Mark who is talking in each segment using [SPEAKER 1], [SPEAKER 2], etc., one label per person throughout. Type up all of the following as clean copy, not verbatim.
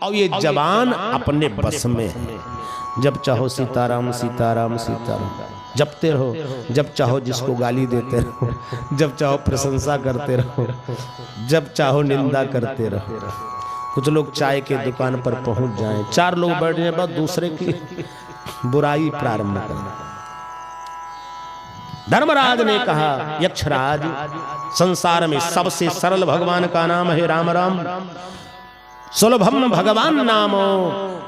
[SPEAKER 1] और ये जबान अपने बस में है। जब चाहो सीताराम सीताराम सीताराम जपते रहो, जब चाहो जिसको गाली देते रहो, जब चाहो प्रशंसा करते रहो, जब चाहो निंदा करते रहो। कुछ लोग चाय के दुकान पर पहुंच जाएं, 4 लोग बैठ जाए, बस दूसरे की बुराई प्रारंभ करना। धर्मराज ने कहा, यक्षराज, संसार में सबसे सरल भगवान का नाम है राम राम, सुलभम भगवान नामो,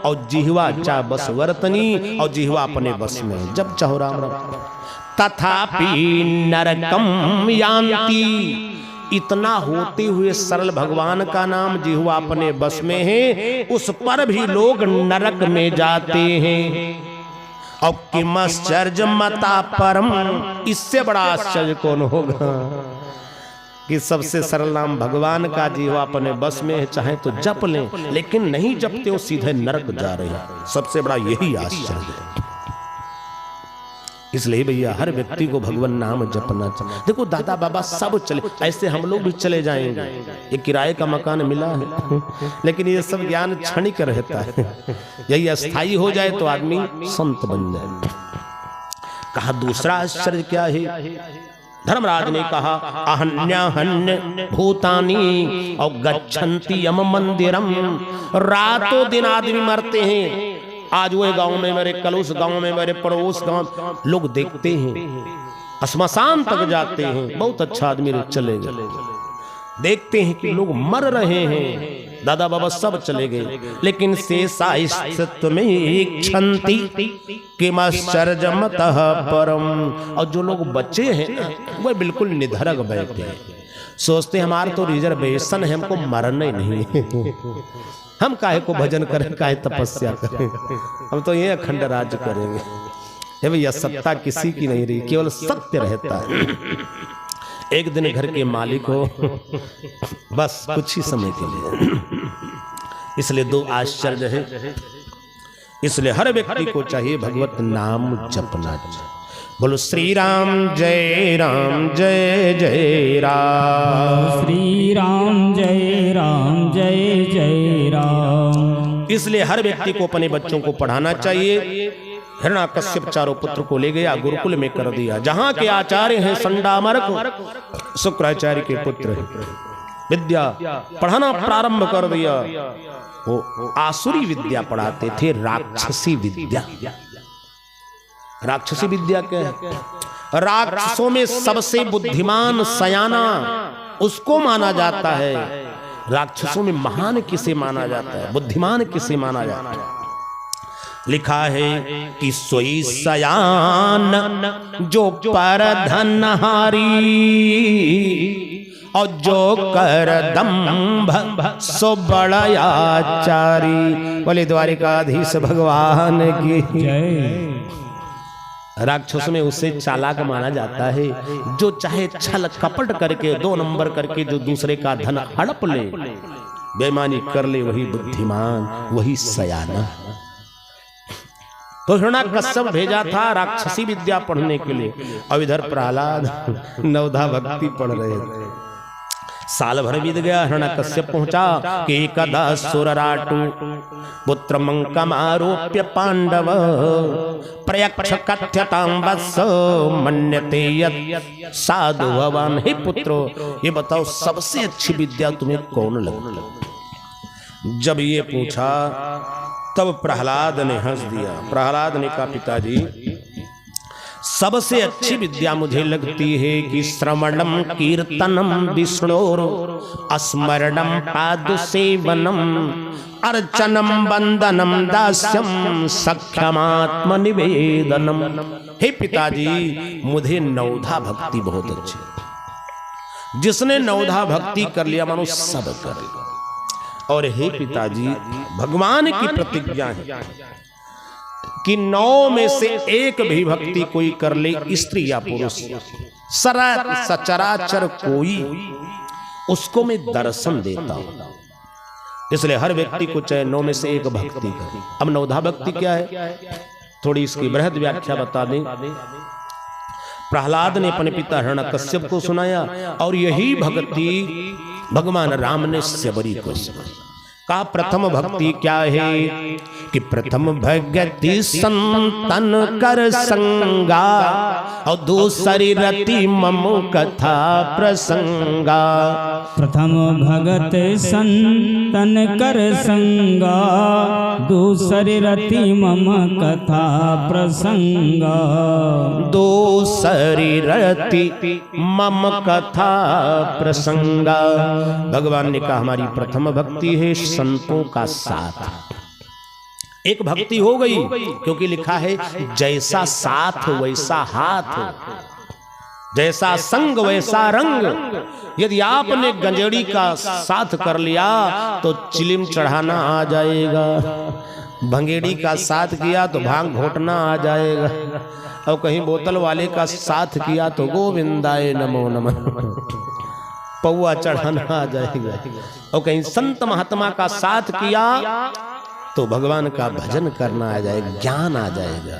[SPEAKER 1] और जिह्वा चा बस वर्तनी, और जिह्वा अपने बस में, जब चाहो राम राम। तथापि नरकम यान्ति, इतना होते हुए सरल भगवान का नाम जिह्वा अपने बस में है, उस पर भी लोग नरक में जाते हैं। और किमश्चर्य मता परम, इससे बड़ा आश्चर्य कौन होगा कि सबसे सरल नाम भगवान का जिह्वा अपने बस में है, चाहे तो जप लें, लेकिन नहीं जपते हो सीधे नरक जा रहे हैं। सबसे बड़ा यही आश्चर्य है। इसलिए भैया हर व्यक्ति को भगवान नाम जपना चाहिए। देखो दादा बाबा सब चले, ऐसे हम लोग भी चले जाएंगे, ये किराए का मकान मिला है, लेकिन ये सब ज्ञान क्षणिक रहता है, यही अस्थाई हो जाए तो आदमी संत बन जाए। कहा दूसरा आश्चर्य क्या है? धर्मराज ने कहा, अहन्याहन्य भूतानी और गच्छन्ति यम मंदिरम, रातों दिन आदमी मरते हैं। आज वो गांव में मरे, कल उस गांव में मरे, पड़ोस गांव, लोग देखते हैं, श्मशान तक जाते हैं। बहुत अच्छा आदमी चले गए, देखते हैं कि लोग मर रहे हैं, दादा बाबा सब चले गए, लेकिन शेषास्तित्व में इच्छन्ति किमश्चर्यमतः परम, और जो लोग बचे हैं वो बिल्कुल निधड़क बैठे हैं, सोचते हमारा तो रिजर्वेशन है, हमको मरना ही नहीं, हम काहे को भजन करें, काहे तपस्या करें, हम तो ये अखंड राज्य करेंगे। ये भैया सत्ता किसी की नहीं रही, केवल सत्य रहता है। एक दिन घर के मालिक हो, बस कुछ ही समय के लिए, इसलिए 2 आश्चर्य है। इसलिए हर व्यक्ति को चाहिए भगवत नाम जपना चाहिए। बोलो श्री राम जय राम जय जय राम,
[SPEAKER 2] श्री राम जय राम जय जय राम।
[SPEAKER 1] इसलिए हर व्यक्ति को अपने बच्चों को पढ़ाना चाहिए। हिरण्याकश्यप चारों पुत्र को ले गया, गुरुकुल में कर दिया। जहां के आचार्य हैं संडामर्क, शुक्राचार्य के पुत्र हैं, विद्या पढ़ाना प्रारंभ कर दिया। वो आसुरी विद्या पढ़ाते थे, राक्षसी विद्या। राक्षसी विद्या क्या है? राक्षसों में सबसे बुद्धिमान सयाना उसको माना जाता है। राक्षसों में महान किसे माना जाता है, बुद्धिमान किसे माना जाता है? लिखा है कि सोई सयान जो पर धनहारी, और जो कर दंभ सो बड़ाचारी। बोले द्वारिकाधीश भगवान की जय। राक्षस में उसे चालाक माना जाता है, जो चाहे छल कपट करके 2 नंबर करके जो दूसरे का धन हड़प ले, बेईमानी कर ले, वही बुद्धिमान, वही सयाना। तो हिरण्याकश्यप भेजा था राक्षसी विद्या पढ़ने के लिए, और इधर प्रहलाद नवधा भक्ति पढ़ रहे थे। साल भर बीत गया, हिरण्याकश्यप पहुंचा कि एकदा सुरराटु पुत्र मंकमारोप्य पांडव प्रयक्ष कथ्यतां वत्स मन्यते यत् साधु भवान्। हे पुत्रो, ये बताओ सबसे अच्छी विद्या तुम्हें कौन लगी? जब ये पूछा तब प्रहलाद ने हंस दिया। प्रहलाद ने कहा, पिताजी सबसे अच्छी विद्या मुझे लगती है कि श्रवणम कीर्तनम विष्णोर, स्मरणम पादसेवनम, अर्चनम वंदनम दास्यम, सख्यमात्म निवेदनम। हे पिताजी, मुझे नवधा भक्ति बहुत अच्छी है। जिसने नवधा भक्ति कर लिया मानो सब कर। और हे पिताजी, भगवान की प्रतिज्ञा है कि 9 में से 1 भी भक्ति कोई कर ले, स्त्री या पुरुष, सचराचर कोई, उसको मैं दर्शन देता हूं। इसलिए हर व्यक्ति को चाहे 9 में से 1 भक्ति करे। अब नवधा भक्ति क्या है, थोड़ी इसकी बृहद व्याख्या बता दें। प्रहलाद ने अपने पिता हिरण्याकश्यप को सुनाया, और यही भक्ति भगवान राम ने शबरी को सुनाई। का प्रथम भक्ति क्या है कि प्रथम भगति संतन कर संगा और दूसरी रति मम कथा प्रसंगा।
[SPEAKER 2] प्रथम भगत संतन कर संगा दूसरी रति मम कथा प्रसंगा।
[SPEAKER 1] दूसरी रति मम कथा प्रसंगा। भगवान ने कहा हमारी प्रथम भक्ति है संतों का साथ। एक भक्ति हो गई क्योंकि लिखा है जैसा साथ वैसा हाथ, जैसा संग वैसा रंग। यदि आपने गंजेड़ी का साथ कर लिया तो चिलिम चढ़ाना आ जाएगा, भंगेड़ी का साथ किया तो भांग घोटना आ जाएगा, और कहीं बोतल वाले का साथ किया तो गोविंदाय नमो नमः पौआ चढ़ाना आ जाएगा, और कहीं संत महात्मा का साथ किया तो भगवान का भजन करना आ जाएगा, ज्ञान आ जाएगा।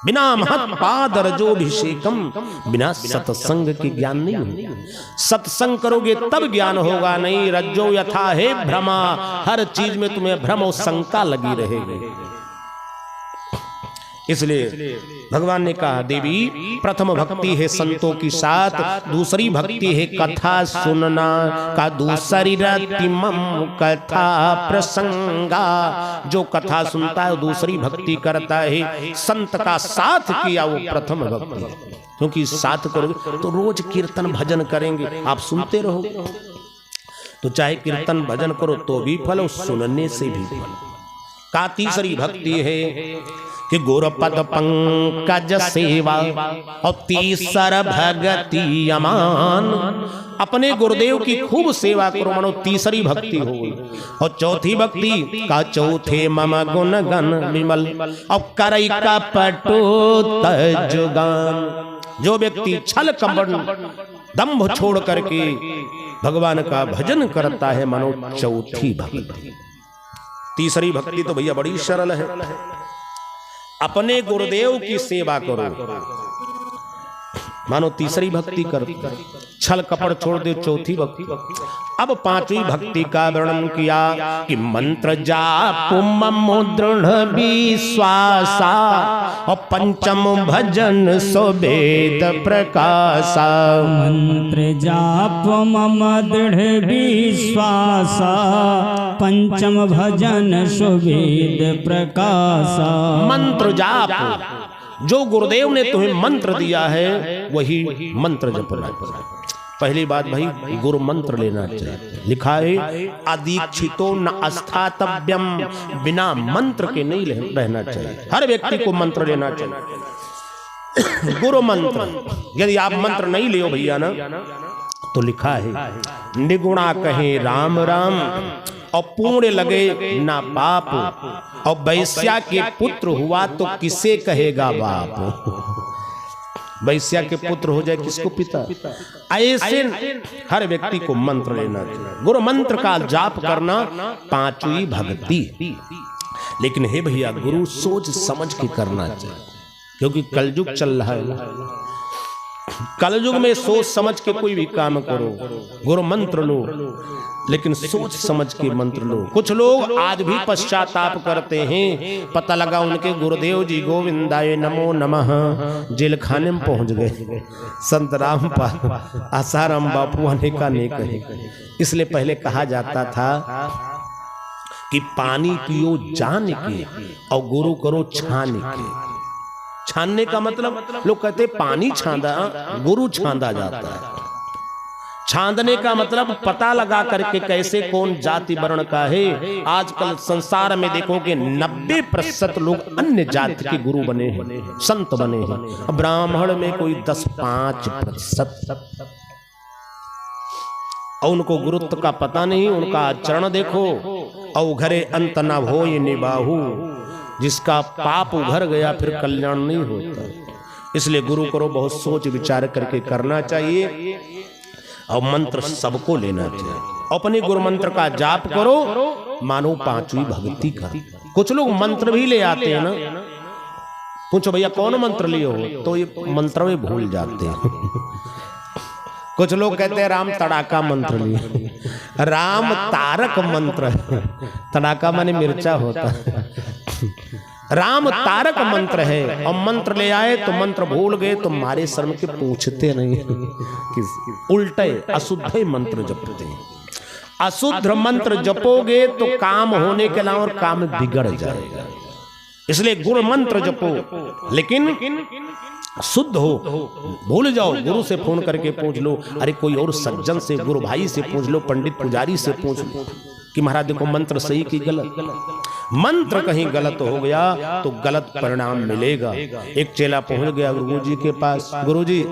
[SPEAKER 1] बिना महत पाद रजोभिषेकम, बिना सत्संग के ज्ञान नहीं होगा। सत्संग करोगे तब ज्ञान होगा, नहीं रज्जो यथा है भ्रमा, हर चीज में तुम्हें भ्रम और शंका लगी रहेगी। इसलिए भगवान ने कहा देवी प्रथम भक्ति है संतों की साथ, दूसरी भक्ति है कथा सुनना का दूसरी रति मम कथा प्रसंगा। जो कथा सुनता है दूसरी भक्ति करता है, संत का साथ किया वो प्रथम भक्ति है। क्योंकि साथ करोगे तो रोज कीर्तन भजन करेंगे, आप सुनते रहो तो चाहे कीर्तन भजन करो तो भी फल और सुनने से भी फल। का तीसरी भक्ति है कि गुरुपद पंकज सेवा, और तीसरा भगति अमान। अपने गुरुदेव की खूब सेवा करो, मानो तीसरी भक्ति हो गई। और चौथी भक्ति का चौथे मम गुण गण विमल, और करई का पटो तजुगान। जो व्यक्ति छल कपट दंभ छोड़ करके भगवान का भजन करता है, मानो चौथी भक्ति। तीसरी भक्ति तो भैया बड़ी सरल है, अपने गुरुदेव की सेवा करो, मानो तीसरी भक्ति कर, छल कपड़ छोड़ दे, चौथी भक्ति। अब पांचवी भक्ति का वर्णन किया कि मंत्र जाप मम दृढ़ विश्वासा, और पंचम भजन सुवेद प्रकाशा।
[SPEAKER 2] मंत्र जाप मम दृढ़ विश्वासा, पंचम भजन सुवेद प्रकाशा।
[SPEAKER 1] मंत्र जाप, जो गुरुदेव ने तुम्हें मंत्र दिया है वही मंत्र जपना। पहली बात भाई गुरु मंत्र लेना चाहिए। लिखा है अदीक्षितो न अस्थातव्यम, बिना मंत्र के नहीं रहना चाहिए। हर व्यक्ति को मंत्र लेना चाहिए, गुरु मंत्र। यदि आप मंत्र नहीं लियो भैया ना, तो लिखा है निगुणा कहे राम राम, और पुण्य लगे ना पाप, और वैश्या के पुत्र हुआ तो किसे कहेगा बाप। वैश्या के पुत्र हो जाए किसको पिता। ऐसे हर व्यक्ति को मंत्र लेना चाहिए, गुरु मंत्र का जाप करना पांचवी भक्ति। लेकिन हे भैया गुरु सोच समझ के करना चाहिए, क्योंकि कलयुग चल रहा है। कलयुग में सोच समझ के कोई भी काम करो, गुरु मंत्र लो, लेकिन सोच समझ के मंत्र लो। कुछ लोग आज भी पश्चाताप करते हैं, पता लगा उनके गुरुदेव जी गोविंदाय नमो नमः जेल खाने में पहुंच गए। संत रामपाल आसाराम बापू अनेका ने कहे। इसलिए पहले कहा जाता था कि पानी पियो जान के और गुरु करो छान के। छानने का मतलब लोग कहते पानी छांदा, गुरु छांदा जाता है। छांदने का मतलब पता लगा करके कैसे कौन जाति वर्ण का है। आजकल संसार में देखोगे 90% लोग अन्य जाति के गुरु बने हैं, संत बने हैं। ब्राह्मण में कोई 10-5%, और उनको गुरुत्व का पता नहीं। उनका आचरण देखो, अवघरे अंत न होय निबाहु, जिसका पाप उभर गया फिर कल्याण नहीं होता। इसलिए गुरु करो बहुत सोच विचार करके करना चाहिए, और मंत्र सबको लेना चाहिए। अपने गुरु मंत्र का जाप करो, मानो पांचवी भक्ति कर। कुछ लोग मंत्र भी ले आते हैं ना, पूछो भैया कौन मंत्र लिए हो, तो ये मंत्र में भूल जाते हैं। कुछ लोग कहते हैं राम तड़ाका मंत्र लिए, राम तारक मंत्र है। तड़ाका माने मिर्चा होता है। राम तारक मंत्र है और मंत्र ले आए तो मंत्र भूल गए तो मारे शर्म के पूछते नहीं, उल्टे अशुद्ध मंत्र जपते हैं। अशुद्ध मंत्र जपोगे तो काम होने के अलावा और काम बिगड़ जाएगा। इसलिए गुरु मंत्र जपो, लेकिन शुद्ध हो। भूल जाओ, गुरु से फोन करके पूछ लो, अरे कोई और सज्जन से, गुरु भाई से पूछ लो, पंडित पुजारी से पूछ लो कि महाराज देखो मंत्र सही कि गलत। मंत्र कहीं गलत हो गया तो गलत परिणाम मिलेगा। एक चेला पहुंच गया गुरुजी के पास, गुरुजी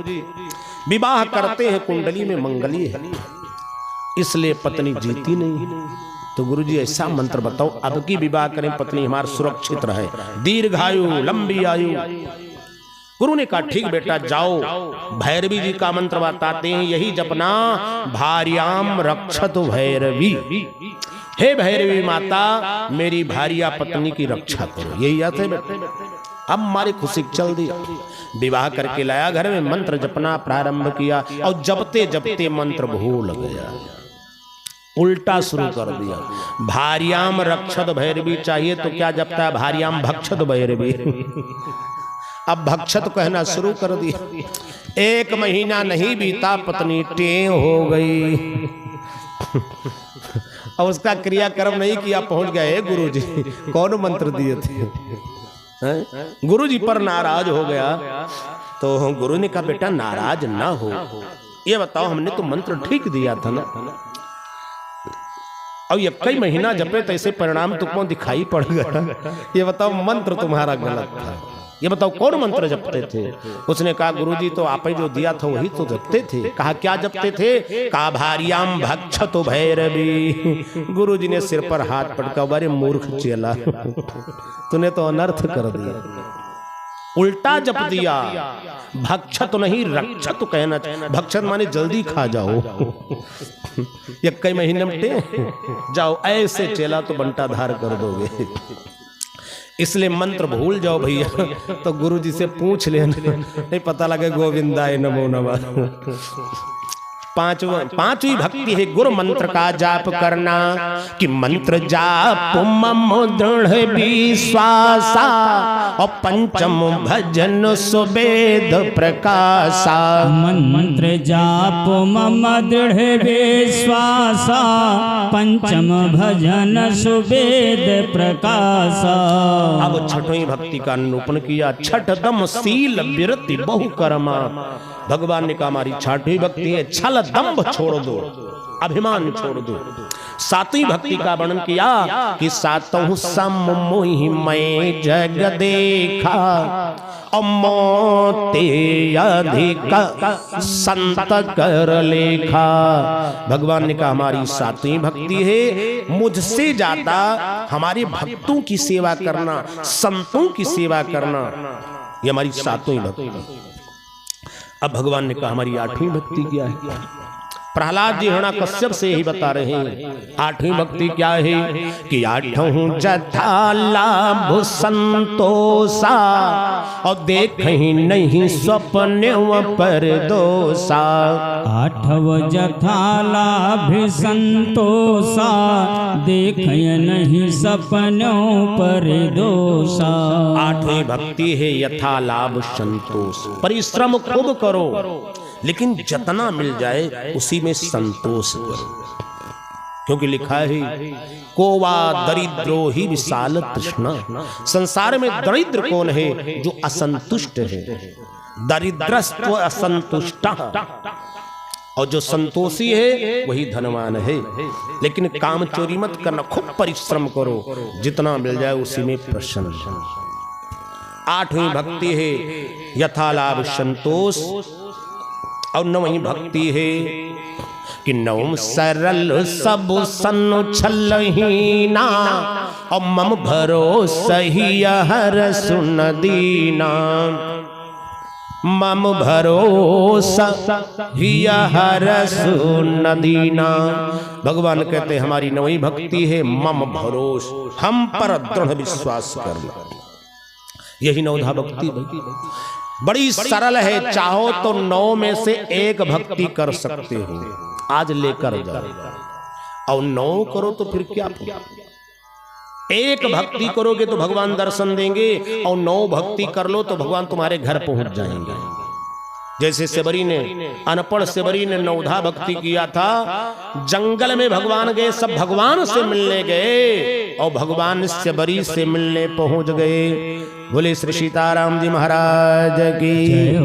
[SPEAKER 1] विवाह करते हैं, कुंडली में मंगली है, इसलिए पत्नी जीती नहीं। तो गुरुजी ऐसा मंत्र बताओ अब की विवाह करें, पत्नी हमार सुरक्षित रहे, दीर्घायु लंबी आयु। गुरु ने कहा ठीक बेटा जाओ, भैरवी जी का मंत्र बताते हैं, यही जपना, भार्याम रक्षत भैरवी। हे भैरवी माता मेरी भार्या पत्नी की रक्षा करो, यही याद है बेटा। अब हमारी खुशी चल दी, विवाह करके लाया, घर में मंत्र जपना प्रारंभ किया और जपते जपते मंत्र भूल गया, उल्टा शुरू कर दिया। भार्याम रक्षत भैरवी चाहिए तो क्या जपता है, भार्याम भक्षत भैरवी। अब भक्षत कहना शुरू कर दिया। 1 महीना नहीं बीता पत्नी टें हो गई और उसका क्रियाक्रम नहीं किया, पहुंच गए गुरुजी कौन मंत्र दिए थे। गुरुजी पर नाराज हो गया तो गुरु ने कहा बेटा नाराज ना हो, ये बताओ हमने तो मंत्र ठीक दिया था ना, और ये कई महीना जपे तो ऐसे परिणाम तुमको दिखाई पड़ गया, ये बताओ मंत्र तुम्हारा गलत था, ये बताओ कौन मंत्र जपते थे। उसने कहा गुरुजी तो आपने जो दिया था वही तो जपते थे। कहा क्या जपते थे, कहा भार्याम भक्षत भैरवी। गुरुजी ने सिर पर हाथ पटका, अरे मूर्ख चेला तूने तो अनर्थ कर दिया, उल्टा जप दिया। भक्षत नहीं रक्षत कहना चाहिए, भक्षत माने जल्दी खा जाओ, ये कई महीने में जाओ, ऐसे चेला तो बंटाधार कर दोगे। इसलिए मंत्र भूल जाओ भैया तो गुरुजी से पूछ लेना, नहीं पता लगे गोविंदाय नमो नमः। पांचवी भक्ति है गुरु मंत्र का जाप करना, कि मंत्र जाप मम दृढ़ विश्वासा और पंचम भजन सुवेद प्रकाशा।
[SPEAKER 2] मंत्र जाप मम दृढ़ विश्वासा पंचम भजन सुवेद प्रकाशा।
[SPEAKER 1] अब छठवीं भक्ति का निरूपण किया, छठ दम सील विरति बहु कर्मा। भगवान ने कहा हमारी छठी भक्ति है, छल दंभ छोड़ दो, अभिमान छोड़ दो। सातवीं भक्ति का वर्णन किया कि सातों सम मोहि मैं जग देखा और मोते अधिक संत कर लेखा। भगवान ने कहा हमारी सातवीं भक्ति है, मुझसे ज्यादा हमारे भक्तों की सेवा करना, संतों की सेवा करना, ये हमारी सातवीं भक्ति। अब भगवान ने कहा हमारी आठवीं भक्ति क्या है। प्रहलाद जी हिरण्याकश्यप से ही बता रहे हैं आठवीं भक्ति क्या है, कि आठों जथा लाभ संतोषा और देखहि नहीं स्वप्न पर दोषा।
[SPEAKER 2] आठव जथा लाभ संतोषा देखहि नहीं सपनों पर दोषा।
[SPEAKER 1] आठवीं भक्ति है यथा लाभ संतोष, परिश्रम खूब करो लेकिन जितना मिल जाए उसी में संतोष करो, क्योंकि लिखा है कोवा दरिद्रो ही विशाल तृष्णा। संसार में दरिद्र कौन है, जो असंतुष्ट है, दरिद्रस्त्व असंतुष्टा, और जो संतोषी है वही धनवान है। लेकिन काम चोरी मत करना, खूब परिश्रम करो, जितना मिल जाए उसी में प्रसन्न। आठवीं भक्ति है यथा लाभ संतोष, और नवीं भक्ति है कि नवम सरल सब सन छलहीना और मम भरोसा ही हर सुन दीना। मम भरोसा ही हर सुन दीना। भगवान कहते हैं हमारी नवीं भक्ति है मम भरोस, हम पर दृढ़ विश्वास करना, यही नवधा भक्ति बड़ी सरल है। चाहो तो 9 में से एक भक्ति कर सकते हो, आज लेकर जाओ। और 9 करो तो फिर क्या? एक भक्ति करोगे तो भगवान दर्शन देंगे, और 9 भक्ति कर लो तो भगवान तुम्हारे घर पहुंच जाएंगे। जैसे सेबरी ने, अनपढ़ सेबरी ने 9धा भक्ति किया था, जंगल में भगवान गए, सब भगवान से मिलने गए और भगवान सेबरी से मिलने पहुंच गए। बोले श्री सीताराम जी महाराज की।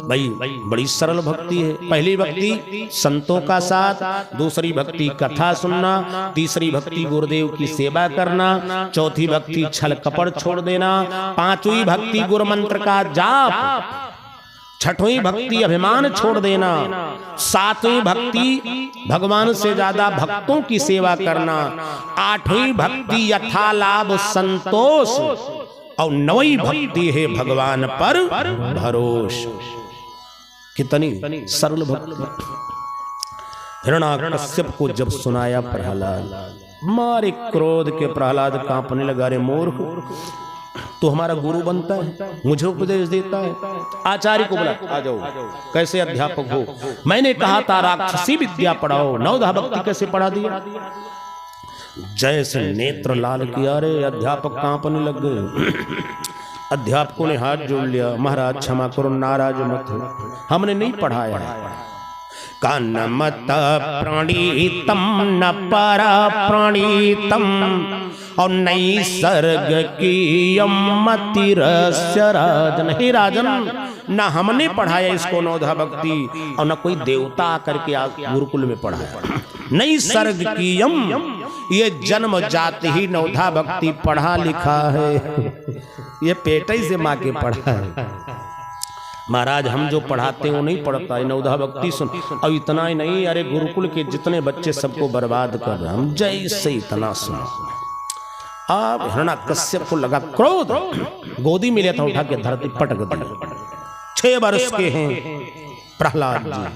[SPEAKER 1] भाई बड़ी सरल भक्ति है। पहली भक्ति संतों का साथ, दूसरी भक्ति कथा सुनना, तीसरी भक्ति गुरुदेव की सेवा करना, चौथी भक्ति छल कपट छोड़ देना, पांचवी भक्ति गुरु मंत्र का जाप, छठवीं भक्ति अभिमान छोड़ देना, सातवीं भक्ति भगवान से ज्यादा भक्तों की सेवा करना, आठवीं भक्ति यथालाभ संतोष, और 9वीं भक्ति है भगवान पर भरोसा। कितनी सरल भक्ति। हिरण्याकश्यप को जब सुनाया प्रहलाद, मारे क्रोध के प्रहलाद कांपने लगा, रे मूर्ख, तो हमारा गुरु बनता है, मुझे उपदेश देता है। आचार्य को बोला, आ जाओ, कैसे अध्यापक हो? मैंने कहा था राक्षसी विद्या पढ़ाओ, 9धा भक्ति कैसे पढ़ा दिया? जैसे नेत्र लाल किया, रे अध्यापक कांपने लग गए। अध्यापकों ने हाथ जोड़ लिया, महाराज क्षमा करो, नाराज मत हो, हमने नहीं पढ़ाया। कान मत प्रणीतम न परा प्रणीतम, और नई सर्ग की मतिरस्य राजन। हे राजन, न हमने पढ़ाया इसको 9धा भक्ति, और न कोई देवता आकर के गुरुकुल में पढ़ाया। नई सर्ग की ये जन्म जाते ही 9धा भक्ति पढ़ा लिखा है, ये पेटे से माँ के पढ़ा है। महाराज हम जो पढ़ाते हैं वो नहीं पढ़ता है, 9धा भक्ति सुन। अब इतना ही नहीं, अरे गुरुकुल के जितने बच्चे सबको बर्बाद कर रहे, हम जैसे इतना सुन। अब हिरण्याकश्यप को लगा क्रोध, गोदी में लिया था, उठा के धरती पटक दी। 6 वर्ष के हैं प्रहलाद जी,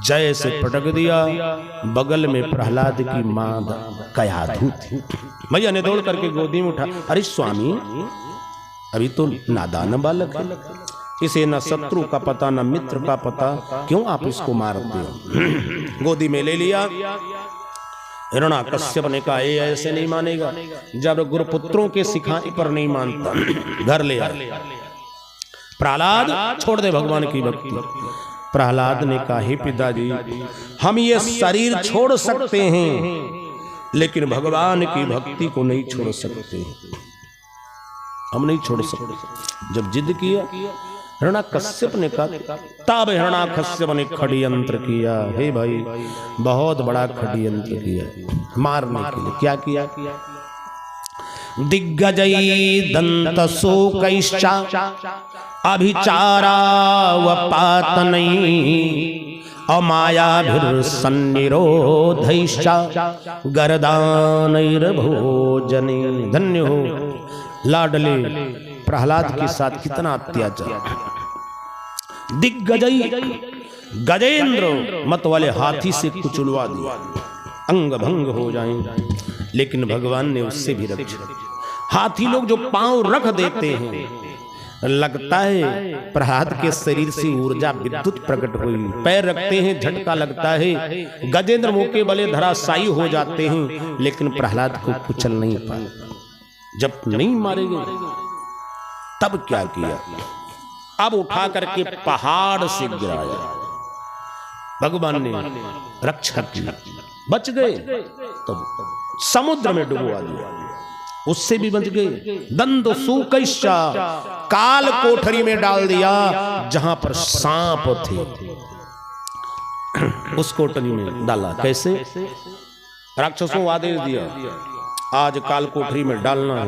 [SPEAKER 1] जैसे पटक दिया, बगल में प्रहलाद की मां कयाधु थी। भैया ने दौड़ करके गोदी में उठा, अरे स्वामी अभी तो नादान बालक है, इसे न शत्रु का पता न मित्र का पता, क्यों आप इसको मारते हो? गोदी में ले लिया। हिरण्याकश्यप ने कहा, ये ऐसे नहीं मानेगा, जब गुरुपुत्रों के सिखाने पर नहीं मानता, घर ले आ। प्रहलाद छोड़ दे भगवान की भक्ति। प्रहलाद ने कहा, हे पिताजी, हम ये शरीर छोड़ सकते हैं, लेकिन भगवान की भक्ति को नहीं छोड़ सकते, हम नहीं छोड़ सकते। जब जिद किया, हिरण्याकश्यप ने कहा, तब हिरण्याकश्यप ने खड़यंत्र किया। हे भाई, बहुत बड़ा खड़यंत्र किया मारने के लिए। क्या किया? दिग्गजई दंत शोकैश्च अभिचारा वपातनै अमायाभिर्सन्निरोधैश्च गर्दानैर्भोजने। धन्य हो लाडले प्रहलाद के साथ कितना अत्याचार। दिग्गजई, गजेंद्र मत वाले हाथी से कुचलवा दिया, अंग भंग हो जाएंगे, लेकिन भगवान ने उससे भी रक्षा। हाथी लोग जो पांव रख देते हैं, लगता है प्रहलाद के शरीर से ऊर्जा विद्युत प्रकट हुई, पैर रखते हैं झटका लगता है, गजेंद्र मुंह के बले धराशायी हो जाते हैं, लेकिन प्रहलाद को कुचल नहीं पाए। जब नहीं मारे गए तब क्या किया? अब उठा करके पहाड़ से गिराया, भगवान ने रक्षा की, बच गए। तब समुद्र में डुबवा दिया, उससे भी बच गए। दंड सूकैश्च, काल कोठरी में डाल दिया जहां पर सांप थे, उस कोठरी में डाला। कैसे? राक्षसों को आदेश दिया, आज काल कोठरी में डालना है।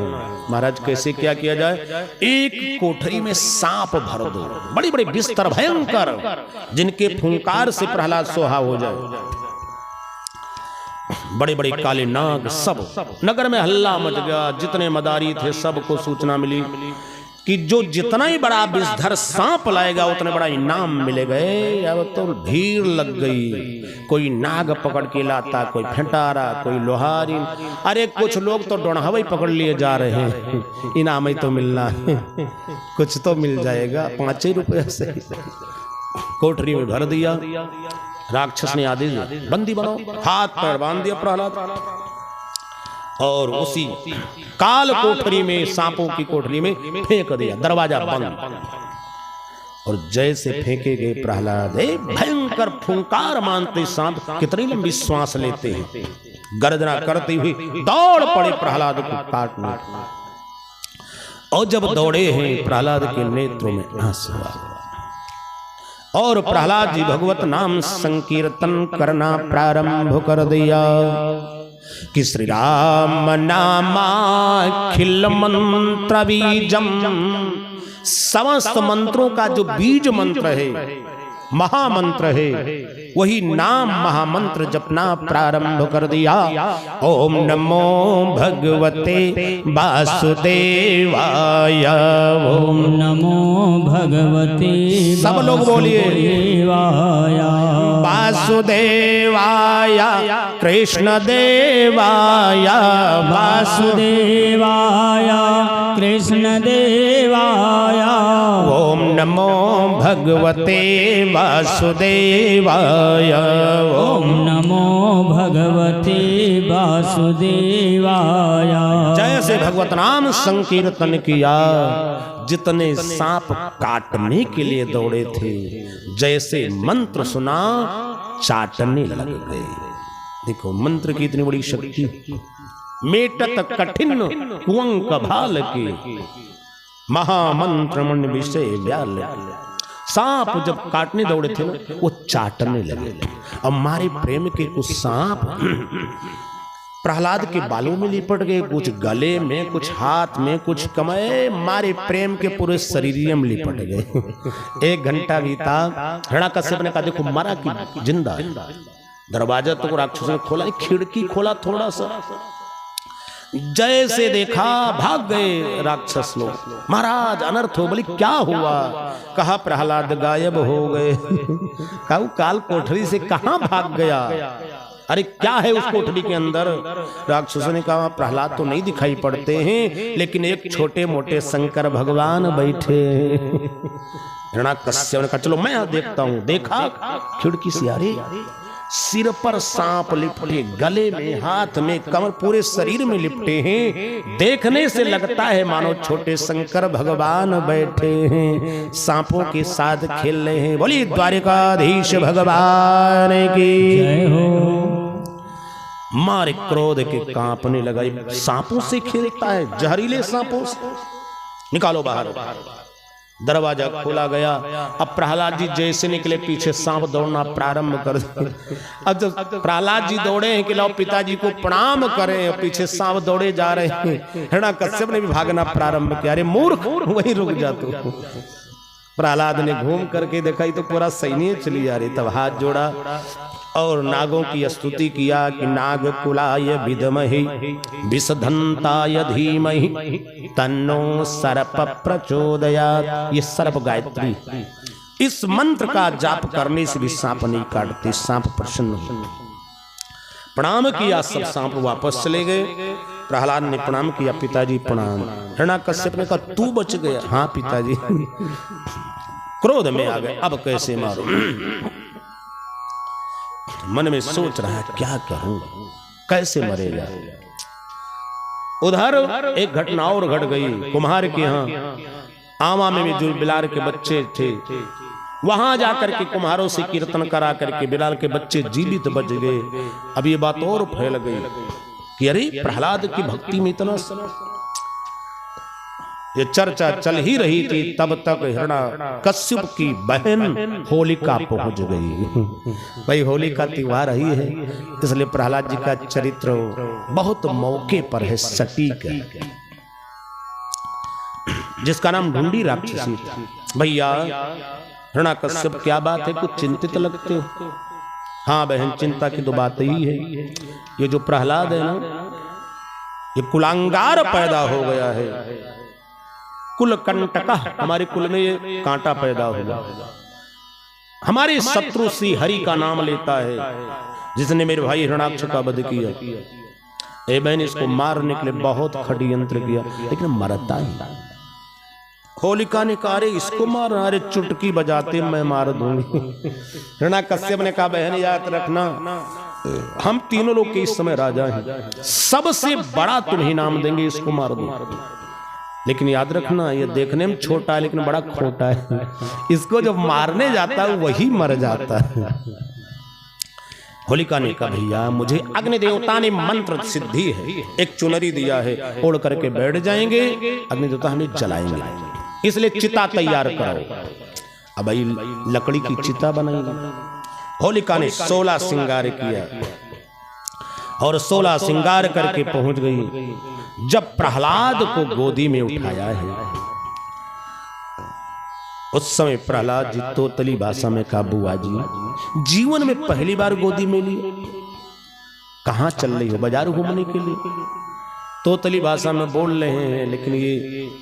[SPEAKER 1] महाराज कैसे क्या किया जाए? एक कोठरी में सांप भर दो, बड़ी बड़ी बिस्तर भयंकर, जिनके फुंकार से प्रहलाद सोहा हो जाए। बड़े बड़े काले नाग, सब नगर में हल्ला मच गया। जितने मदारी थे सबको सूचना मिली कि जो जितना ही बड़ा विषधर सांप लाएगा उतना बड़ा इनाम मिलेगा। अब तो भीड़ लग गई, कोई नाग पकड़ के लाता, कोई फेंटारा, कोई लोहारी। अरे कुछ लोग तो डोढ़ावई पकड़ लिए जा रहे हैं, इनाम ही तो मिलना है, कुछ तो मिल जाएगा, 5 रुपए से। कोठरी में भर दिया, राक्षस ने आदेश दिया बंदी बनाओ, हाथ पैर बांध दिया प्रहलाद और उसी काल कोठरी में, सांपों की कोठरी में फेंक दिया, दरवाजा बंद। और जैसे फेंके गए प्रहलाद, भयंकर फुंकार मानते सांप कितनी लंबी श्वास लेते हैं, गर्जना करते हुए दौड़ पड़े प्रहलाद को काटने। और जब दौड़े हैं प्रहलाद के नेत्रों में आंसू आ गए और प्रहलाद जी भगवत नाम संकीर्तन करना प्रारंभ कर दिया कि श्री राम नामाखिल मंत्र बीजम, समस्त मंत्रों का जो बीज मंत्र है, महामंत्र है, वही नाम महामंत्र जपना प्रारंभ कर दिया। ओम नमो भगवते वासुदेवाय,
[SPEAKER 2] ओम नमो भगवते
[SPEAKER 1] सब लोग बोलिए
[SPEAKER 2] वासुदेवाय,
[SPEAKER 1] वासुदेवाय कृष्ण देवाय,
[SPEAKER 2] वासुदेवाय कृष्ण देवाय।
[SPEAKER 1] ओम नमो भगवते वासुदेवाय,
[SPEAKER 2] ओम नमो भगवते वासुदेवाय।
[SPEAKER 1] जैसे भगवत नाम संकीर्तन किया, जितने सांप काटने के लिए दौड़े थे, जैसे मंत्र सुना चाटने लग गए। देखो मंत्र की इतनी बड़ी शक्ति। मेटत कठिन कुंक भाल के, महामंत्र मन विषय व्याल। सांप जब काटने दौड़े थे ना, वो चाटने लगे। अब हमारे प्रेम के कुछ सांप प्रहलाद के बालों में लिपट गए, कुछ गले में, कुछ हाथ में, कुछ कमरे, मारे प्रेम के पूरे शरीर में लिपट गए। 1 घंटा बीता, हिरण्याकश्यप ने कहा देखो मरा कि जिंदा है। दरवाजा तो राक्षस ने खोला, खिड़की खोला थोड़ा सा, जैसे देखा भाग गए राक्षस लोग। महाराज अनर्थ हो, बोली क्या हुआ? कहा प्रहलाद गायब हो गए। कहा काल कोठरी से कहां भाग गया? अरे क्या है उस कोठरी के अंदर? राक्षसों ने कहा प्रहलाद तो नहीं दिखाई पड़ते हैं, लेकिन एक छोटे मोटे शंकर भगवान बैठे। हिरण्याकश्यप ने कहा चलो मैं देखता हूं। देखा खिड़की से, अरे सिर पर सांप लिपटे, गले में, हाथ में, कमर, पूरे शरीर में लिपटे हैं। देखने से लगता है मानो छोटे शंकर भगवान बैठे हैं, सांपों के साथ खेल रहे हैं। बोली द्वारिकाधीश भगवान की
[SPEAKER 2] जय हो।
[SPEAKER 1] मारे क्रोध के कांपने लगा, सांपों से खेलता है, जहरीले सांपों से, निकालो बाहर। दरवाजा खोला गया। अब प्रहलाद जी जैसे निकले, पीछे सांप दौड़ना प्रारंभ कर दिया। अब जब प्रहलाद जी दौड़े हैं कि लाओ पिताजी को प्रणाम करें, पीछे सांप दौड़े जा रहे हैं। हिरण्याकश्यप ने भी भागना प्रारंभ किया। अरे मूर्ख, वहीं रुक जा तू। प्रहलाद ने घूम करके देखा तो पूरा सैन्य चली जा रही। तब हाथ जोड़ा और नागों की स्तुति किया कि नाग कुलाय विद्महि विषधंताय धीमहि तन्नो सर्प प्रचोदयात्। ये सर्प गायत्री, इस मंत्र का जाप करने से भी सांप नहीं काटते, सांप प्रसन्न हो। प्रणाम किया, सब सांप वापस चले गए। प्रहलाद ने प्रणाम किया, पिताजी प्रणाम। हिरण्याकश्यप ने कहा तू बच गया? हाँ पिताजी। क्रोध में आ गए, अब कैसे मारो? मन में सोच रहा है क्या करूं, कैसे मरेगा। उधर एक घटना और घट गई। कुम्हार के यहाँ आमा में जो बिलाल के बच्चे थे, वहां जाकर के कुम्हारों से कीर्तन करा करके बिलाल के बच्चे जीवित बच गए। अब ये बात और फैल गई कि अरे प्रहलाद की भक्ति में इतना, ये चर्चा चल ही रही थी। तब तक हिरण्याकश्यप की बहन होलिका पहुंच गई। भाई होलिका त्योहार ही है, इसलिए प्रहलाद जी का चरित्र बहुत मौके पर है, सटीक है। जिसका नाम ढूंढी राक्षसी थी। भैया हिरण्याकश्यप क्या बात है, कुछ चिंतित लगते हो? हाँ बहन, चिंता की तो बात ही है। ये जो प्रहलाद है ना, ये कुलांगार पैदा हो गया है। कुल कंटका, हमारे कुल में ये कांटा पैदा हुआ। हमारे शत्रु श्री हरि का नाम लेता है, जिसने मेरे भाई हिरण्याक्ष का वध किया। ए बहन, इसको मारने के लिए बहुत षड्यंत्र किया, लेकिन मरता ही। होलिका ने कहा अरे इसको मार, अरे चुटकी बजाते मैं मार दूंगी। हिरण्याकश्यप ने कहा बहन याद रखना हम तीनों लोग के इस समय राजा हैं, सबसे बड़ा तुम्हें नाम देंगे, इसको मार दो। लेकिन याद रखना ये देखने में छोटा है लेकिन बड़ा खोटा है, इसको जब मारने जाता है वही मर जाता है। होलिका ने कहा भैया मुझे अग्नि देवता ने मंत्र सिद्धि है, एक चुनरी दिया है, ओढ़ करके बैठ जाएंगे, अग्नि देवता हमें जलाएंगे, इसलिए चिता तैयार करो। अब भाई लकड़ी की चिता बनाई। होलिका ने 16 श्रृंगार किया और 16 श्रृंगार करके पहुंच गई। जब प्रहलाद को गोदी में उठाया है उस समय प्रहलाद जी तोतली भाषा में कहा बुआ जी जीवन में पहली बार गोदी में ली, कहां चल रही हो? बाजार घूमने के लिए। तोतली भाषा में बोल रहे हैं लेकिन ये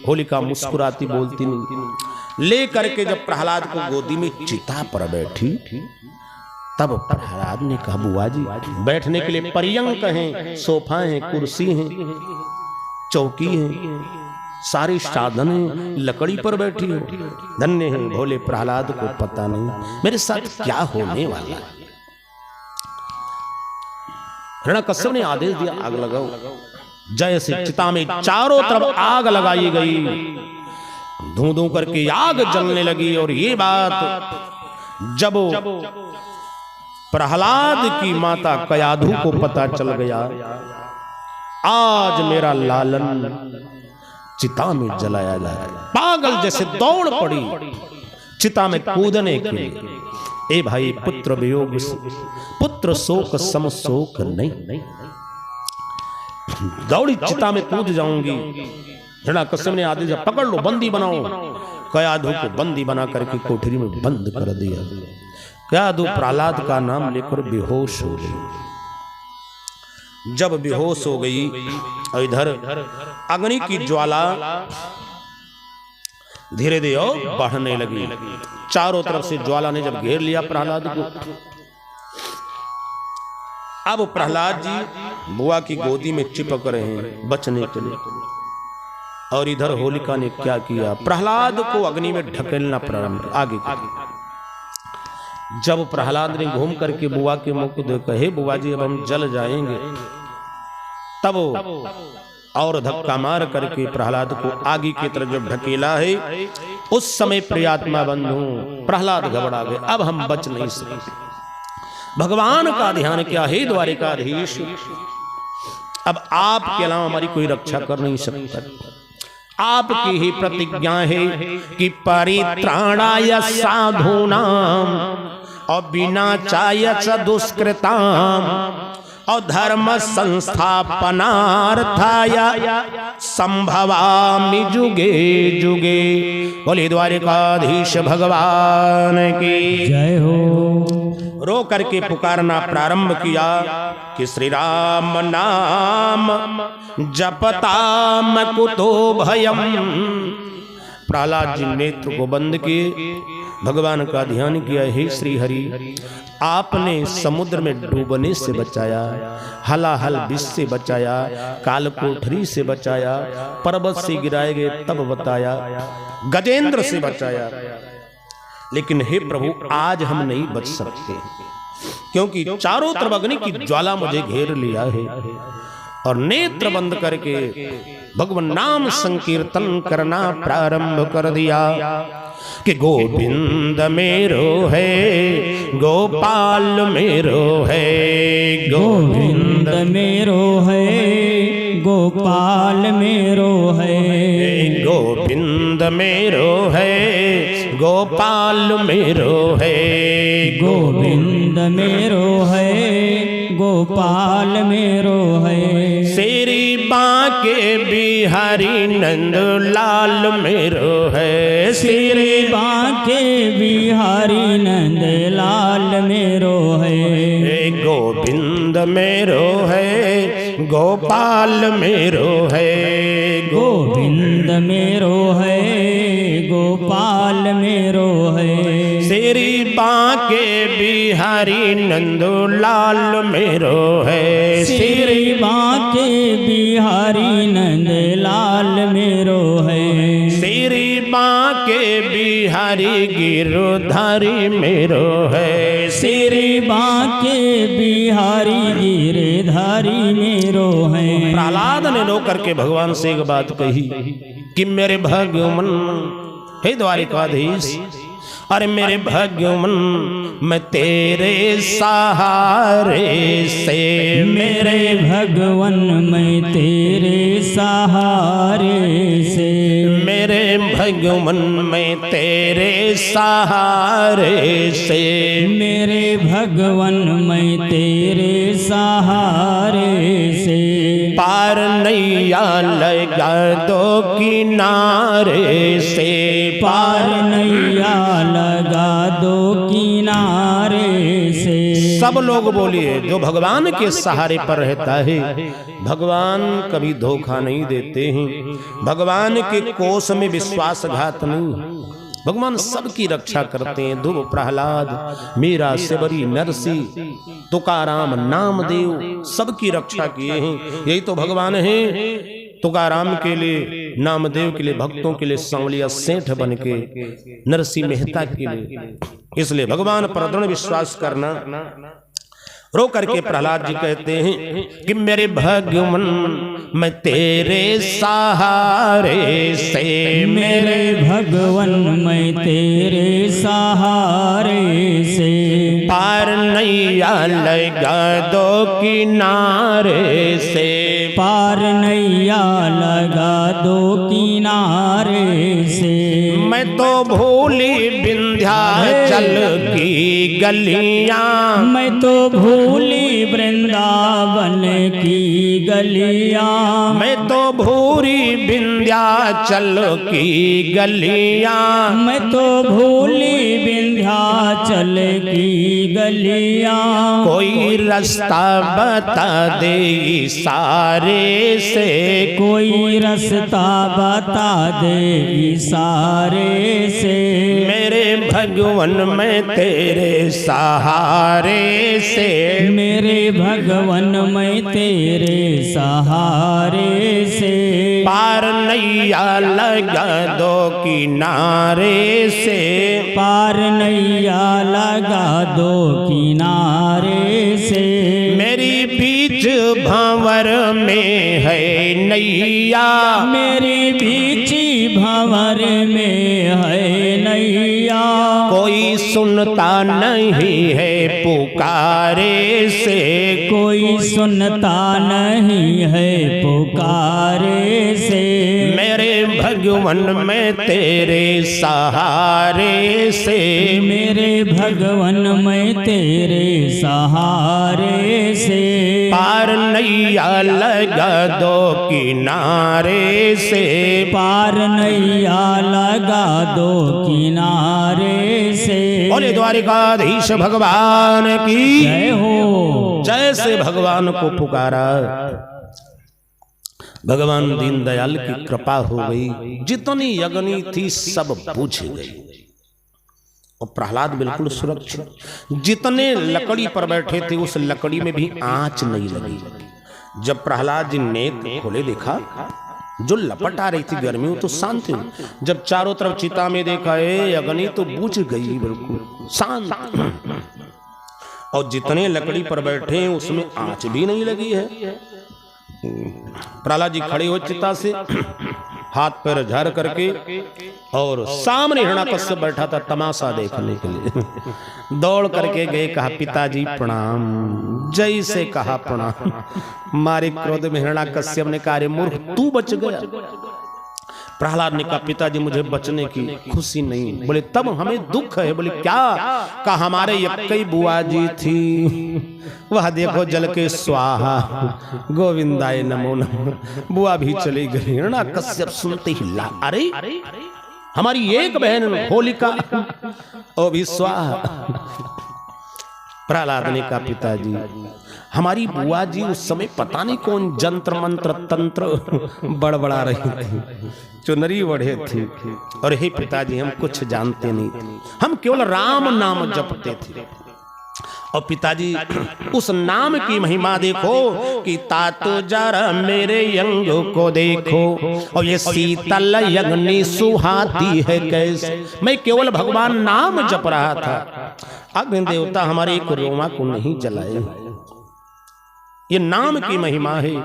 [SPEAKER 1] होलिका मुस्कुराती बोलती नहीं। ले करके जब प्रहलाद को गोदी में चिता पर बैठी तब प्रहलाद ने कहा बुआ जी बैठने के लिए पर्यंक हैं, सोफा हैं, कुर्सी हैं, चौकी हैं, सारे साधन हैं, लकड़ी पर बैठी हो। धन्य है भोले प्रहलाद को पता नहीं मेरे साथ क्या होने वाला है। हिरण्याकश्यप ने आदेश दिया आग लगाओ। जैसे चिता में चारों तरफ आग लगाई गई, धू धू करके आग जलने लगी। और ये बात जब प्रहलाद की माता कयाधु को पता चल गया, आज मेरा लालन चिता में जलाया जा रहा है, पागल जैसे दौड़ पड़ी चिता में कूदने के लिए। ए भाई पुत्र वियोग पुत्र शोक सम शोक नहीं, दौड़ी चिता में कूद जाऊंगी। हिरण्याकश्यप ने आदेश दिया पकड़ लो, बंदी बनाओ। कयाधु को बंदी बना करके कोठरी में बंद कर दिया। कयाधु प्रहलाद का नाम लेकर बेहोश हो गई। जब बेहोश हो गई और इधर अग्नि की ज्वाला धीरे धीरे बढ़ने लगी। चारों तरफ से ज्वाला ने जब घेर लिया प्रहलाद को, अब प्रहलाद जी बुआ की गोदी में चिपक रहे हैं बचने के लिए। और इधर होलिका ने क्या किया, प्रहलाद को अग्नि में ढकेलना प्रारंभ आगे। जब प्रहलाद ने घूम करके बुआ के मुख को देखा हे बुआ जी अब हम जल जाएंगे, तब और धक्का मार करके प्रहलाद को आगे की तरफ जब ढकेला है उस समय प्रियात्मा बंधु प्रहलाद घबरा गए, अब हम बच नहीं सकते। भगवान का ध्यान क्या है द्वारिकाधीश, अब आपके अलावा हमारी कोई रक्षा कर नहीं सकता। आपकी ही प्रतिज्ञा है कि परित्राणाय साधूनाम और विनाशाय च दुष्कृताम और धर्म संस्थापनार्थाय संभवामि जुगे जुगे। बोले द्वारिकाधीश भगवान की
[SPEAKER 2] जय हो।
[SPEAKER 1] रो करके पुकारना प्रारंभ किया कि श्री राम नाम जपताम कुतो भयम। प्रहलाद जी नेत्र को बंद किए, भगवान का ध्यान किया। हे श्री हरि आपने समुद्र में डूबने से बचाया, हलाहल विष से बचाया, काल कोठरी से बचाया, पर्वत से गिराए गए तब बताया, गजेंद्र से बचाया। लेकिन हे प्रभु आज हम नहीं बच सकते क्योंकि चारों तरफ अग्नि की ज्वाला मुझे घेर लिया है। और नेत्र बंद करके भगवान नाम संकीर्तन करना प्रारंभ कर दिया कि गोविंद मेरो है, गोपाल मेरो है,
[SPEAKER 2] गोविंद मेरो है, गोपाल मेरो है,
[SPEAKER 1] गोविंद मेरो है, गोपाल मेरो है,
[SPEAKER 2] गोविंद मेरो है, गोपाल मेरो है।
[SPEAKER 1] श्री बांके बिहारी नंद लाल मेरो है,
[SPEAKER 2] श्री बांके बिहारी नंद लाल मेरो है।
[SPEAKER 1] गोविंद मेरो है, गोपाल मेरो है,
[SPEAKER 2] गोविंद मेरो है, गोपाल मेरो है।
[SPEAKER 1] श्री बांके बिहारी नंद लाल मेरो है,
[SPEAKER 2] श्री बांके बिहारी नंद लाल मेरो है।
[SPEAKER 1] श्री बिहारी गिरधारी मेरो है।
[SPEAKER 2] श्री बांके बिहारी गिरधारी मेरो है।
[SPEAKER 1] प्रहलाद ने रो करके भगवान से एक बात कही कि मेरे भगवान, हे द्वारिकाधीश, अरे मेरे भगवान, मैं तेरे सहारे से,
[SPEAKER 2] मेरे भगवान मैं तेरे सहारे से,
[SPEAKER 1] मेरे भगवान मैं तेरे सहारे से,
[SPEAKER 2] मेरे भगवान मैं तेरे सहारे से,
[SPEAKER 1] पार नैया लगा दो किनारे से,
[SPEAKER 2] पार नैया लगा दो किनारे से।
[SPEAKER 1] सब लोग बोलिए जो भगवान के सहारे पर रहता है, भगवान कभी धोखा नहीं देते हैं, भगवान के कोष में विश्वासघात नहीं, भगवान सबकी रक्षा करते हैं। ध्रुव, प्रहलाद, मीरा, सेवरी, नरसी, तुकाराम, नामदेव सबकी रक्षा किए हैं। यही तो भगवान है। तुकाराम के लिए, नामदेव के लिए, भक्तों के लिए सांवलिया सेठ बन के, नरसी मेहता के लिए। इसलिए भगवान पर दृढ़ विश्वास करना। रो करके प्रहलाद जी कहते हैं कि मेरे भगवान मैं तेरे सहारे से,
[SPEAKER 2] मेरे भगवान मैं तेरे सहारे से,
[SPEAKER 1] पार नैया लगा दो किनारे से,
[SPEAKER 2] पार नैया लगा दो किनारे से।
[SPEAKER 1] मैं तो भूली विंध्याचल की गलियां,
[SPEAKER 2] मैं तो भूली वृंदावन की गलियां,
[SPEAKER 1] मैं तो भूली विंध्याचल की गलियां,
[SPEAKER 2] मैं तो भूली विंध्याचल की गलियां।
[SPEAKER 1] कोई रास्ता बता दे इशारे से,
[SPEAKER 2] कोई रास्ता बता दे इशारे से,
[SPEAKER 1] मेरे भगवान मैं तेरे सहारे से,
[SPEAKER 2] मेरे भगवान मैं तेरे सहारे से,
[SPEAKER 1] पार नैया लगा दो किनारे से,
[SPEAKER 2] पार नैया लगा दो किनारे से।
[SPEAKER 1] मेरी बीच भंवर में है नैया,
[SPEAKER 2] मेरी बीची भंवर में है नैया,
[SPEAKER 1] कोई सुनता नहीं है पुकारे से,
[SPEAKER 2] कोई सुनता नहीं है पुकारे से,
[SPEAKER 1] मेरे भगवान मैं तेरे सहारे से,
[SPEAKER 2] मेरे भगवान मैं तेरे सहारे से,
[SPEAKER 1] पार नैया लगा दो किनारे से,
[SPEAKER 2] पार नैया लगा दो किनारे से।
[SPEAKER 1] बोले द्वारिकाधीश भगवान की
[SPEAKER 2] जय हो।
[SPEAKER 1] जैसे भगवान को पुकारा, भगवान दीनदयाल की कृपा हो गई, जितनी अग्नि थी सब बुझ गई और प्रहलाद बिल्कुल सुरक्षित। जितने लकड़ी पर बैठे थे उस लकड़ी में भी आंच नहीं लगी। जब प्रहलाद जी नेत्र खोले देखा जो लपट आ रही थी गर्मी तो शांत हुई। जब चारों तरफ चिता में देखा अग्नि तो बुझ गई बिल्कुल शांत, और जितने लकड़ी पर बैठे हैं उसमें आंच भी नहीं लगी है। प्रहलाद जी खड़े हो चिता से, हाथ पैर झाड़ करके, और सामने हिरण्याकश्यप बैठा था तमाशा देखने के लिए। दौड़ करके गए, कहा पिताजी प्रणाम। जैसे कहा प्रणाम, मारे क्रोध में हिरण्याकश्यप ने कहा अरे मूर्ख तू बच गया। प्रहलाद ने कहा पिताजी मुझे बचने की खुशी नहीं। बोले तब हमें दुख है। बोले क्या? कहा हमारे यक्कई बुआ जी थी, वह देखो जल के स्वाहा, गोविंदाय नमो नमः। बुआ भी चली गई। हिरण्याकश्यप सुनते ही ला, अरे हमारी एक बहन होलिका ओ भी स्वाहा। प्रहलाद ने कहा पिताजी हमारी बुआ जी उस समय पता नहीं कौन जंत्र मंत्र तंत्र बड़बड़ा रही थी, चुनरी बढ़े थी। और हे पिताजी हम कुछ जानते नहीं, हम केवल राम नाम जपते थे। और पिताजी उस नाम की महिमा देखो कि तातो जरा मेरे अंग को देखो और ये शीतल अग्नि सुहाती है कैसे। मैं केवल भगवान नाम जप रहा था, अग्नि देवता हमारे एक रोमा को नहीं जलाए। ये नाम की महिमा है।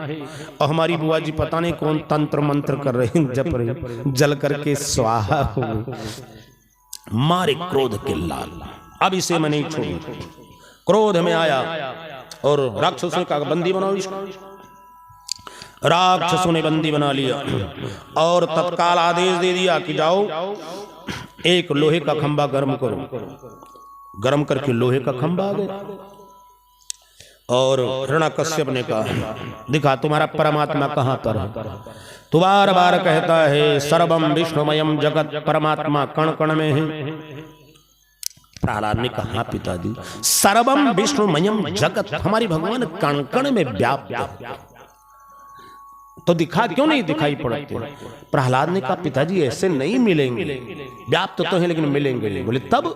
[SPEAKER 1] और हमारी बुआ जी पता नहीं कौन तंत्र मंत्र कर रहे हैं, जप रहे, जल करके स्वाहा हो मारे क्रोध के लाल। अब इसे मैं नहीं छोड़ूं। क्रोध में आया और राक्षसों का बंदी बनाओ इसको। राक्षसों ने बंदी बना लिया और तत्काल आदेश दे दिया कि जाओ एक लोहे का खंभा गर्म करो। गर्म करके लोहे का खंभा आ गया और हिरण्यकश्यप ने कहा दिखा तुम्हारा परमात्मा कहां पर है। तो बार बार कहता है सर्वम विष्णुमयम जगत, परमात्मा कण कण में है। प्रहलाद ने कहा हाँ पिताजी, सर्वम विष्णुमयम जगत, हमारी भगवान कण कण में व्याप्त है, तो दिखा क्यों नहीं दिखाई पड़ते। प्रहलाद ने कहा पिताजी ऐसे नहीं मिलेंगे, व्याप्त तो है लेकिन मिलेंगे नहीं। बोले तब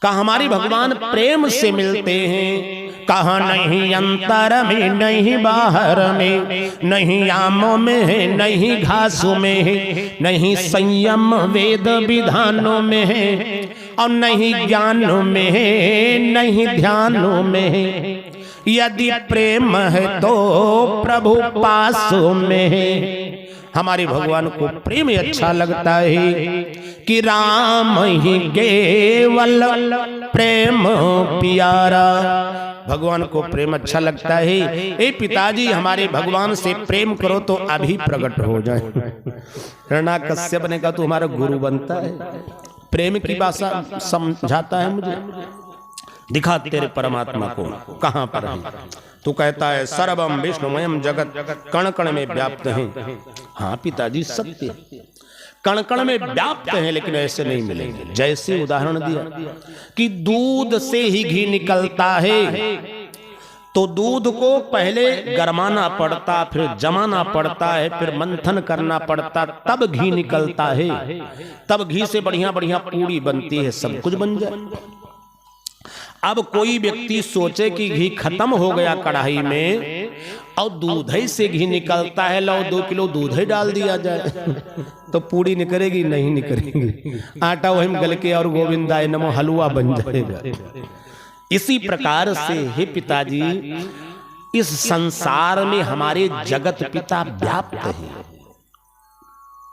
[SPEAKER 1] कहा हमारी भगवान प्रेम से मिलते हैं। कहा नहीं अंतर में, नहीं बाहर में, नहीं आमों में है, नहीं घासों में है, नहीं संयम वेद विधानों में है, और नहीं ज्ञानों में है, नहीं ध्यानों में है। यदि प्रेम है तो प्रभु पासों में है। हमारे भगवान को प्रेम अच्छा लगता है कि राम ही केवल प्रेम प्यारा। भगवान को प्रेम अच्छा लगता है। ए पिताजी हमारे भगवान से प्रेम करो तो अभी प्रकट हो जाए। हिरण्यकश्यप ने कहा तू हमारा गुरु बनता है, प्रेम की भाषा समझाता है मुझे, दिखा तेरे परमात्मा को कहां पर है। तू कहता है सर्वम विष्णुमयम जगत, कण कण में व्याप्त है। हाँ पिताजी सत्य, कण कण में व्याप्त है लेकिन ऐसे नहीं मिलेंगे। जैसे उदाहरण दिया कि दूध से ही घी निकलता है, तो दूध को पहले गरमाना पड़ता, फिर जमाना पड़ता है, फिर मंथन करना पड़ता, तब घी निकलता है। तब घी से बढ़िया बढ़िया पूड़ी बनती है, सब कुछ बन जाए। अब कोई व्यक्ति सोचे कि घी खत्म हो गया कढ़ाई में और दूध ही से घी निकलता है, लो 2 किलो दूध ही डाल दिया जाए तो पूड़ी निकलेगी? नहीं निकलेगी। आटा वही गल के और गोविंदाय नमो हलवा बन जाएगा। इसी प्रकार से हे पिताजी इस संसार में हमारे जगत पिता व्याप्त है।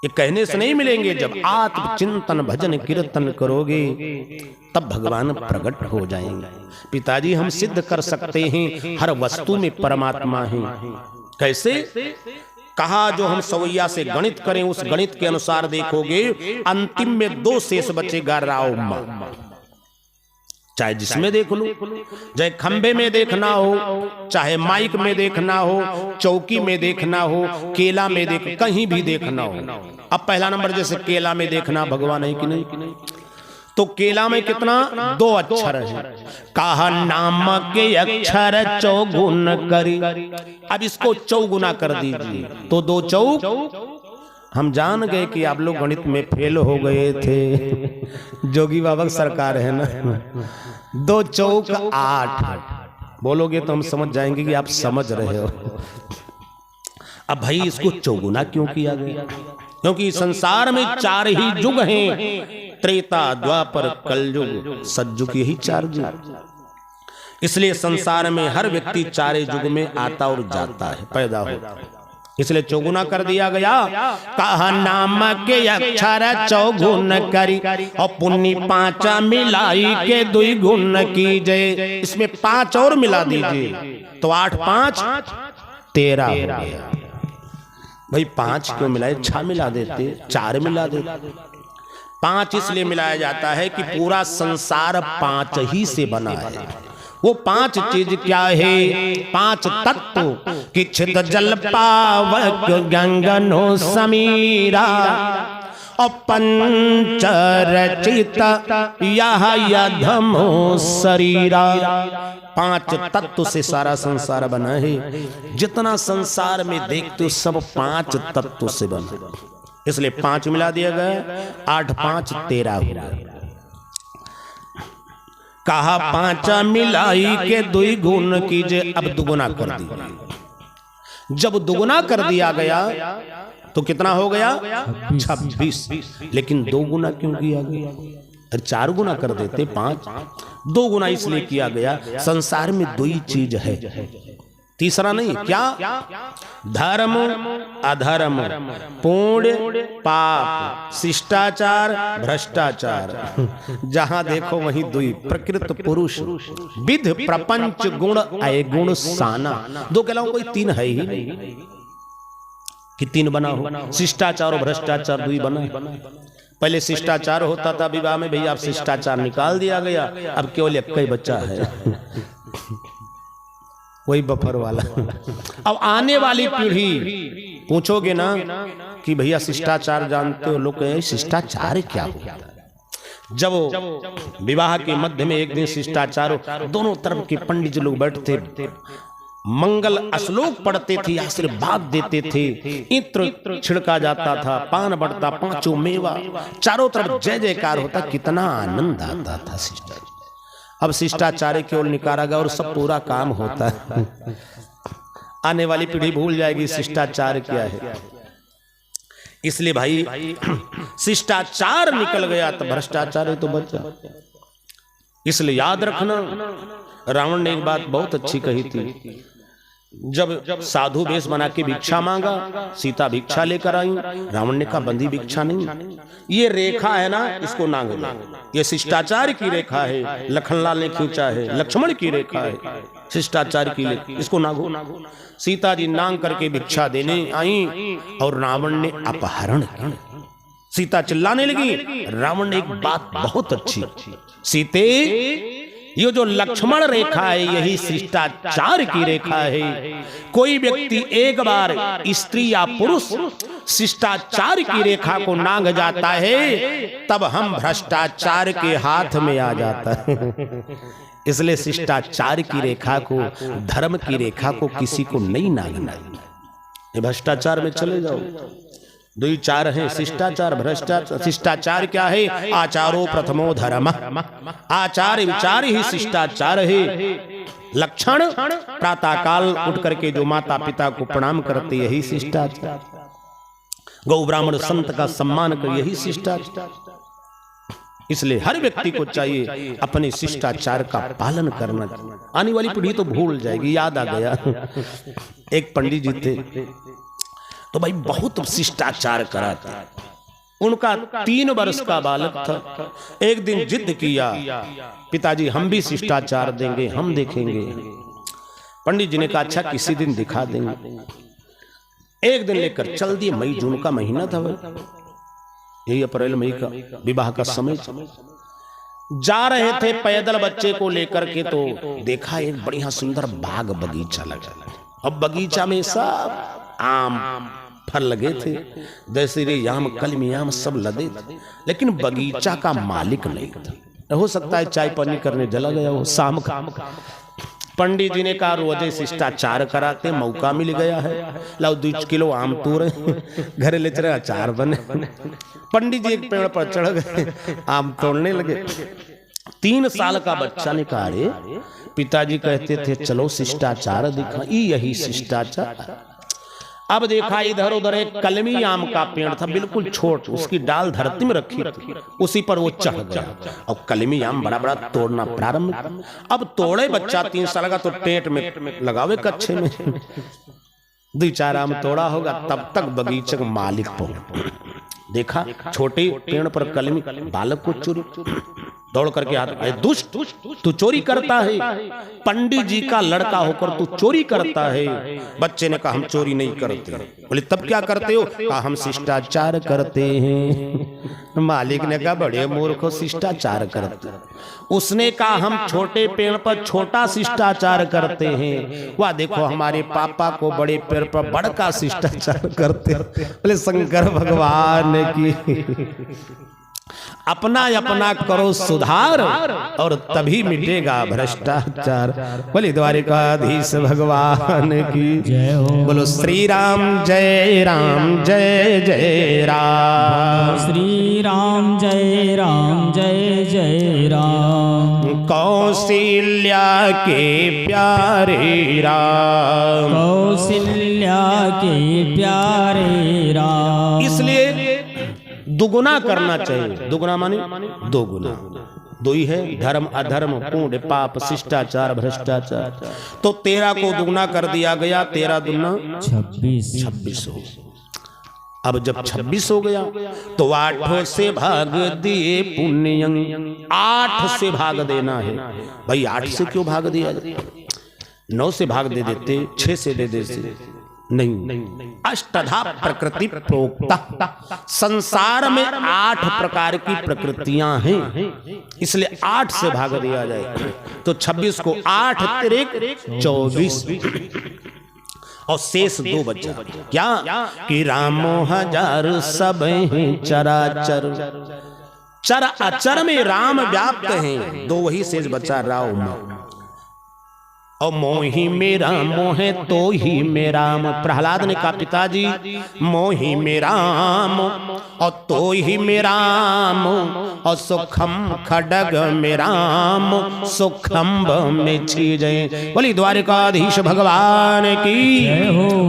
[SPEAKER 1] ये कहने से नहीं मिलेंगे, जब आत्मचिंतन भजन कीर्तन करोगे तब भगवान प्रकट हो जाएंगे। पिताजी हम सिद्ध कर सकते हैं हर वस्तु में परमात्मा है। कैसे? कहा जो हम सवैया से गणित करें उस गणित के अनुसार देखोगे अंतिम में 2 शेष बचेगा राव मां। चाहे जिसमें देख लो, चाहे खंबे में देखना हो, चाहे माइक में देखना हो, चौकी में देखना हो, केला में देख, कहीं भी देखना हो। अब पहला नंबर जैसे केला में देखना भगवान है कि नहीं, तो केला में कितना 2 अक्षर है। कहा नाम के अक्षर चौगुन करी। अब इसको चौगुना कर दीजिए तो 2 चौक। हम जान गए कि आप लोग गणित में फेल हो गए थे। जोगी बाबा सरकार है ना। 2 चौक 8 बोलोगे तो हम समझ जाएंगे कि आप समझ रहे हो। अब भाई इसको चौगुना क्यों किया गया? क्योंकि संसार में 4 ही युग हैं, त्रेता द्वापर कलयुग सतयुग, यही 4 युग। इसलिए संसार में हर व्यक्ति 4 युग में आता और जाता है, पैदा होता है, इसलिए चौगुना कर दिया गया। कहा नाम के अक्षर चौगुन करी और पुण्य 5 मिलाई के 2 गुण कीजिए। इसमें 5 और मिला दीजिए तो 8 5 13 हो गया। भाई 5 क्यों मिलाए? 6 मिला देते, 4 मिला देते। 5 इसलिए मिलाया जाता है कि पूरा संसार 5 ही से बना है। वो 5 चीज क्या है? 5 तत्व कि छिद जल पावक गंगनो समीरा और पंच रचित यह यधमो शरीरा। 5 तत्व से सारा संसार बना है। जितना संसार में देखते हो सब 5 तत्व से बना, इसलिए 5 मिला दिया गया। 8 5 13 हुआ। कहा पांचा मिलाई के दुई गुण कीजिए, अब दुगुना कर दी। जब दुगुना कर दिया गया तो कितना हो गया? 26। लेकिन 2 गुना क्यों किया गया? 4 गुना कर देते 5। 2 गुना इसलिए किया गया, संसार में 2 ही चीज है, तीसरा नहीं। क्या? धर्म अधर्म, पुण्य पाप, शिष्टाचार भ्रष्टाचार। जहां देखो वहीं 2, प्रकृत पुरुष विध प्रपंच गुण अवगुण साना। 2 के अलावा कोई 3 है ही नहीं कि 3 बना हो। शिष्टाचार और भ्रष्टाचार 2 बना। पहले शिष्टाचार होता था विवाह में, भैया अब शिष्टाचार निकाल दिया गया, अब केवल एक ही बच्चा है, वही बफर वाला। अब आने वाली पीढ़ी पूछोगे ना कि भैया शिष्टाचार जानते हो? लोग कहें शिष्टाचार क्या होता है? जब विवाह के मध्य में एक दिन शिष्टाचार हो, दोनों तरफ के पंडित जी लोग बैठते, मंगल श्लोक पढ़ते थे, आशीर्वाद देते थे, इत्र छिड़का जाता था, पान बढ़ता, 5 मेवा, चारों तरफ जय जयकार होता, कितना आनंद आता था शिष्टाचार। अब शिष्टाचार केवल निकाला गया और सब पूरा काम होता है। आने वाली पीढ़ी भूल जाएगी शिष्टाचार क्या है। इसलिए भाई शिष्टाचार निकल गया तो भ्रष्टाचार है तो बचा। इसलिए याद रखना, रावण ने एक बात बहुत अच्छी कही थी। जब साधु वेश बना के भिक्षा मांगा, सीता भिक्षा लेकर आई, रावण ने कहा बंदी भिक्षा नहीं, ये रेखा है ना, इसको नांग लो, ये शिष्टाचार की रेखा है, लखनलाल ने खींचा है, लक्ष्मण की रेखा है, शिष्टाचार की, इसको नांगो। सीता जी नांग करके भिक्षा देने आई और रावण ने अपहरण किया। सीता चिल्लाने लगी, रावण ने एक बात बहुत अच्छी, सीते ये जो लक्ष्मण रेखा है यही शिष्टाचार की रेखा है। कोई व्यक्ति एक बार स्त्री या पुरुष शिष्टाचार की रेखा को नांग जाता है, तब हम भ्रष्टाचार के हाथ में आ जाता है। इसलिए शिष्टाचार की रेखा को, धर्म की रेखा को किसी को नहीं नांगना। ये भ्रष्टाचार में चले जाओ, 2 4 हैं, शिष्टाचार भ्रष्टाचार। शिष्टाचार क्या है? आचारो प्रथमो धर्म, आचार विचार ही शिष्टाचार है। लक्षण प्रातः काल उठ करके जो माता पिता को प्रणाम करते, यही शिष्टाचार। गौ ब्राह्मण संत का सम्मान कर, यही शिष्टाचार। इसलिए हर व्यक्ति को चाहिए अपने शिष्टाचार का पालन करना। आने वाली पीढ़ी तो भूल जाएगी। याद आ गया, एक पंडित जी थे तो भाई बहुत शिष्टाचार करा था। उनका 3 वर्ष का बालक था। एक दिन जिद किया, पिताजी हम भी शिष्टाचार देंगे, हम देखेंगे। पंडित जी ने कहा अच्छा किसी दिन दिखा देंगे। एक दिन लेकर चल दिए। मई जून का महीना था, यही अप्रैल मई का विवाह का समय। जा रहे थे पैदल बच्चे को लेकर के, तो देखा एक बढ़िया सुंदर बाग बगीचा लगा। अब बगीचा में सब आम फल लगे थे, दशहरी आम, कलमी आम सब लदे थे, लेकिन बगीचा का मालिक नहीं था। हो सकता है चाय पानी करने चला गया हो शाम का। पंडित जी ने कहा रोजे शिष्टाचार कराते, मौका मिल गया है, लाओ 2 किलो आम तोड़े, घर ले चले अचार बने। पंडित जी एक पेड़ पर चढ़ गए, आम तोड़ने लगे। 3 साल का बच्चा ने कहा अरे पिताजी कहते थे चलो शिष्टाचार दिखा, यही शिष्टाचार। अब देखा इधर उधर एक कलमी आम का पेड़ था, बिल्कुल छोट, उसकी डाल धरती में रखी थी, उसी पर वो चढ़ गया और कलमी आम बड़ा बड़ा तोड़ना प्रारंभ। अब तोड़े बच्चा 3 साल का, तो टेंट में लगावे कच्छे में 2-4 आम तोड़ा होगा। तब तक बगीचे का मालिक पहुंच, देखा छोटे पेड़ पर कलमी, बालक को चोरी, दौड़ करके आता है, दुष्ट तू चोरी करता है, पंडित जी का लड़का होकर तू चोरी करता है। बच्चे ने कहा हम चोरी नहीं करते। बोले तब क्या करते हो? कहा हम शिष्टाचार करते हैं। मालिक ने कहा बड़े मूर्ख हो, शिष्टाचार करते। उसने कहा हम छोटे पेड़ पर छोटा शिष्टाचार करते हैं, वह देखो हमारे पापा को बड़े पेड़ पर बड़का शिष्टाचार करते। बोले शंकर भगवान की अपना अपना करो सुधार और तभी मिटेगा भ्रष्टाचार। बोले द्वारिकाधीश भगवान की
[SPEAKER 2] जय हो।
[SPEAKER 1] बोलो श्री राम जय राम जय जय राम।
[SPEAKER 2] श्री राम जय राम जय जय राम।
[SPEAKER 1] कौशल्या के प्यारे राम,
[SPEAKER 2] कौशल्या के प्यारे राम।
[SPEAKER 1] इसलिए दुगुना करना चाहिए। दुगुना माने दो गुना, दो ही है, धर्म अधर्म पुण्य पाप शिष्टाचार भ्रष्टाचार। तो 13 को दुगुना कर दिया गया, 13 दुगुना 26 हो। अब जब 26 हो गया तो 8 से भाग दिए पुण्य, 8 से भाग देना है भाई। 8 से क्यों भाग दिया, 9 से भाग दे देते, 6 से दे देते, नहीं। अष्टधा प्रकृति प्रोक्ता, संसार में 8 प्रकार की प्रकृतियां हैं, इसलिए 8 से भाग दिया जाए। तो 26 को 8 तिरेक 24 और शेष 2 बचा। क्या कि रामो 1000 सब हैं चराचर, चर अचर में राम व्याप्त हैं, 2 वही शेष बचा राम। और मोही मेरा मोह तो ही मेरा, प्रहलाद ने कहा पिताजी मोही मेरा और तो ही मेरा, और सुखम खडग मेरा सुखम्ब में छीजे। बोली द्वारिकाधीश भगवान की।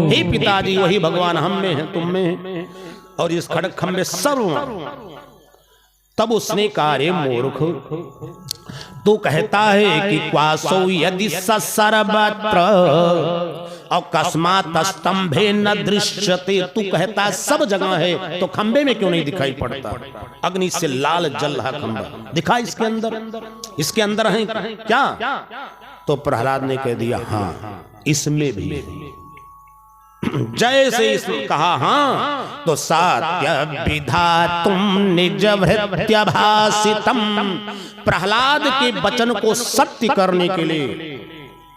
[SPEAKER 1] हे पिताजी वही भगवान हम में है, तुम में है, और इस खड़ग खम्बे सर्व। तब उसने कहा रे मूर्ख, तू कहता है कि क्वासो यदि सर्वत्र अकस्मात स्तंभे न दृश्यते, तू कहता सब जगह है तो खंबे में क्यों नहीं दिखाई पड़ता? अग्नि से लाल जल रहा खंबा दिखा इसके अंदर, इसके अंदर है क्या? तो प्रहलाद ने कह दिया हाँ इसमें भी है। जैसे इसने कहा हाँ तो सात्य विधा तुम निज भृत्यभासितम, प्रहलाद के वचन को सत्य करने के लिए,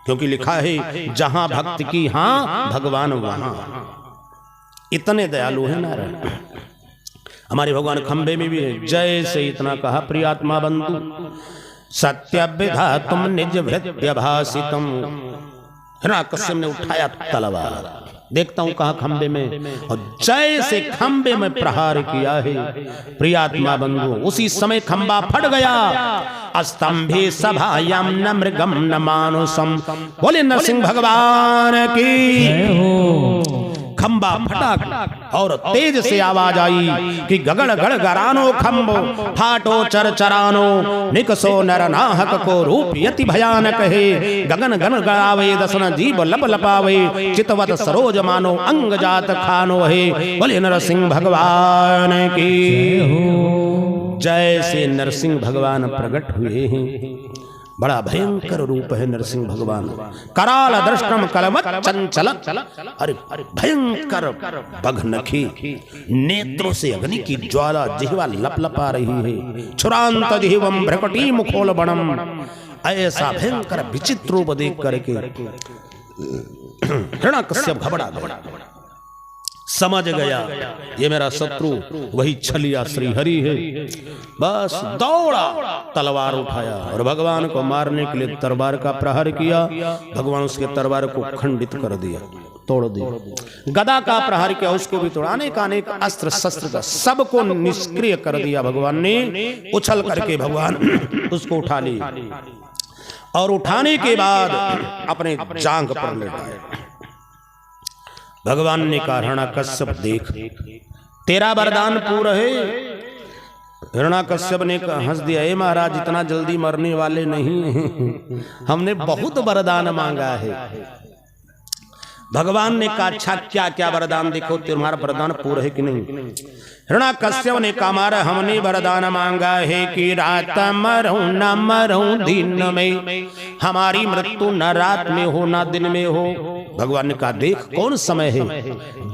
[SPEAKER 1] क्योंकि लिखा है जहां भक्त की हाँ भगवान वहां। इतने दयालु है नारायण हमारे भगवान। खंबे में भी है जैसे इतना कहा प्रियात्मा बंधु सत्य विधा तुम निज भृत्यभासितम। हिरण्यकश्यप ने उठाया तलवार, देखता हूं कहा खंबे में, और जैसे खंबे में प्रहार किया है प्रियात्मा बंधु, उसी समय खंबा फट गया। अस्तंभे सभायाम न मृगम न मानुषम। बोले नरसिंह भगवान की। खंबा फटा और तेज से आवाज आई कि गगड़ गड़गड़ानो खंबो फाटो चर चरानो निकसो नर नाहक को रूप यति भयानक है। गगन गन गड़ावे दसन जीव लप लपावे चितवत सरोज मानो अंग जात खानो है। बोले नरसिंह भगवान की। जैसे नरसिंह भगवान प्रकट हुए हैं, बड़ा भयंकर रूप है नरसिंह भगवान। कराल दृष्टम कलवत चंचल, अरे भयंकर बघनखी, नेत्रों से अग्नि की ज्वाला, जिह्वा लपलपा रही है। छुरांत जिह्वम भ्रकटी मुखोलबणम, ऐसा भयंकर विचित्र रूप देख करके हिरण्यकश्यप घबरा गया, समझ गया ये मेरा शत्रु वही छलिया श्रीहरि है। बस दौड़ा, तलवार उठाया और भगवान को मारने के लिए तलवार का प्रहार किया। भगवान उसके तलवार को खंडित कर दिया, तोड़ दिया। गदा का प्रहार किया, उसको भी तोड़ा। अनेक अस्त्र शस्त्र का सबको निष्क्रिय कर दिया भगवान ने। उछल करके भगवान उसको उठा ली और उठाने के बाद अपने जांघ पर लेटाया। भगवान ने कहा हिरण्यकश्यप देख तेरा वरदान पूरा है। हिरण्यकश्यप ने हंस दिया, ए महाराज इतना जल्दी मरने वाले नहीं हैं, हमने बहुत वरदान मांगा है। भगवान ने कहा अच्छा क्या क्या वरदान देखो तुम्हारा वरदान पूरा है कि नहीं। हिरण्यकश्यप ने कहा हमारा हमने वरदान मांगा है कि रात मरूं न मरूं दिन में, हमारी मृत्यु न रात में हो न दिन में हो। भगवान ने कहा देख कौन समय है,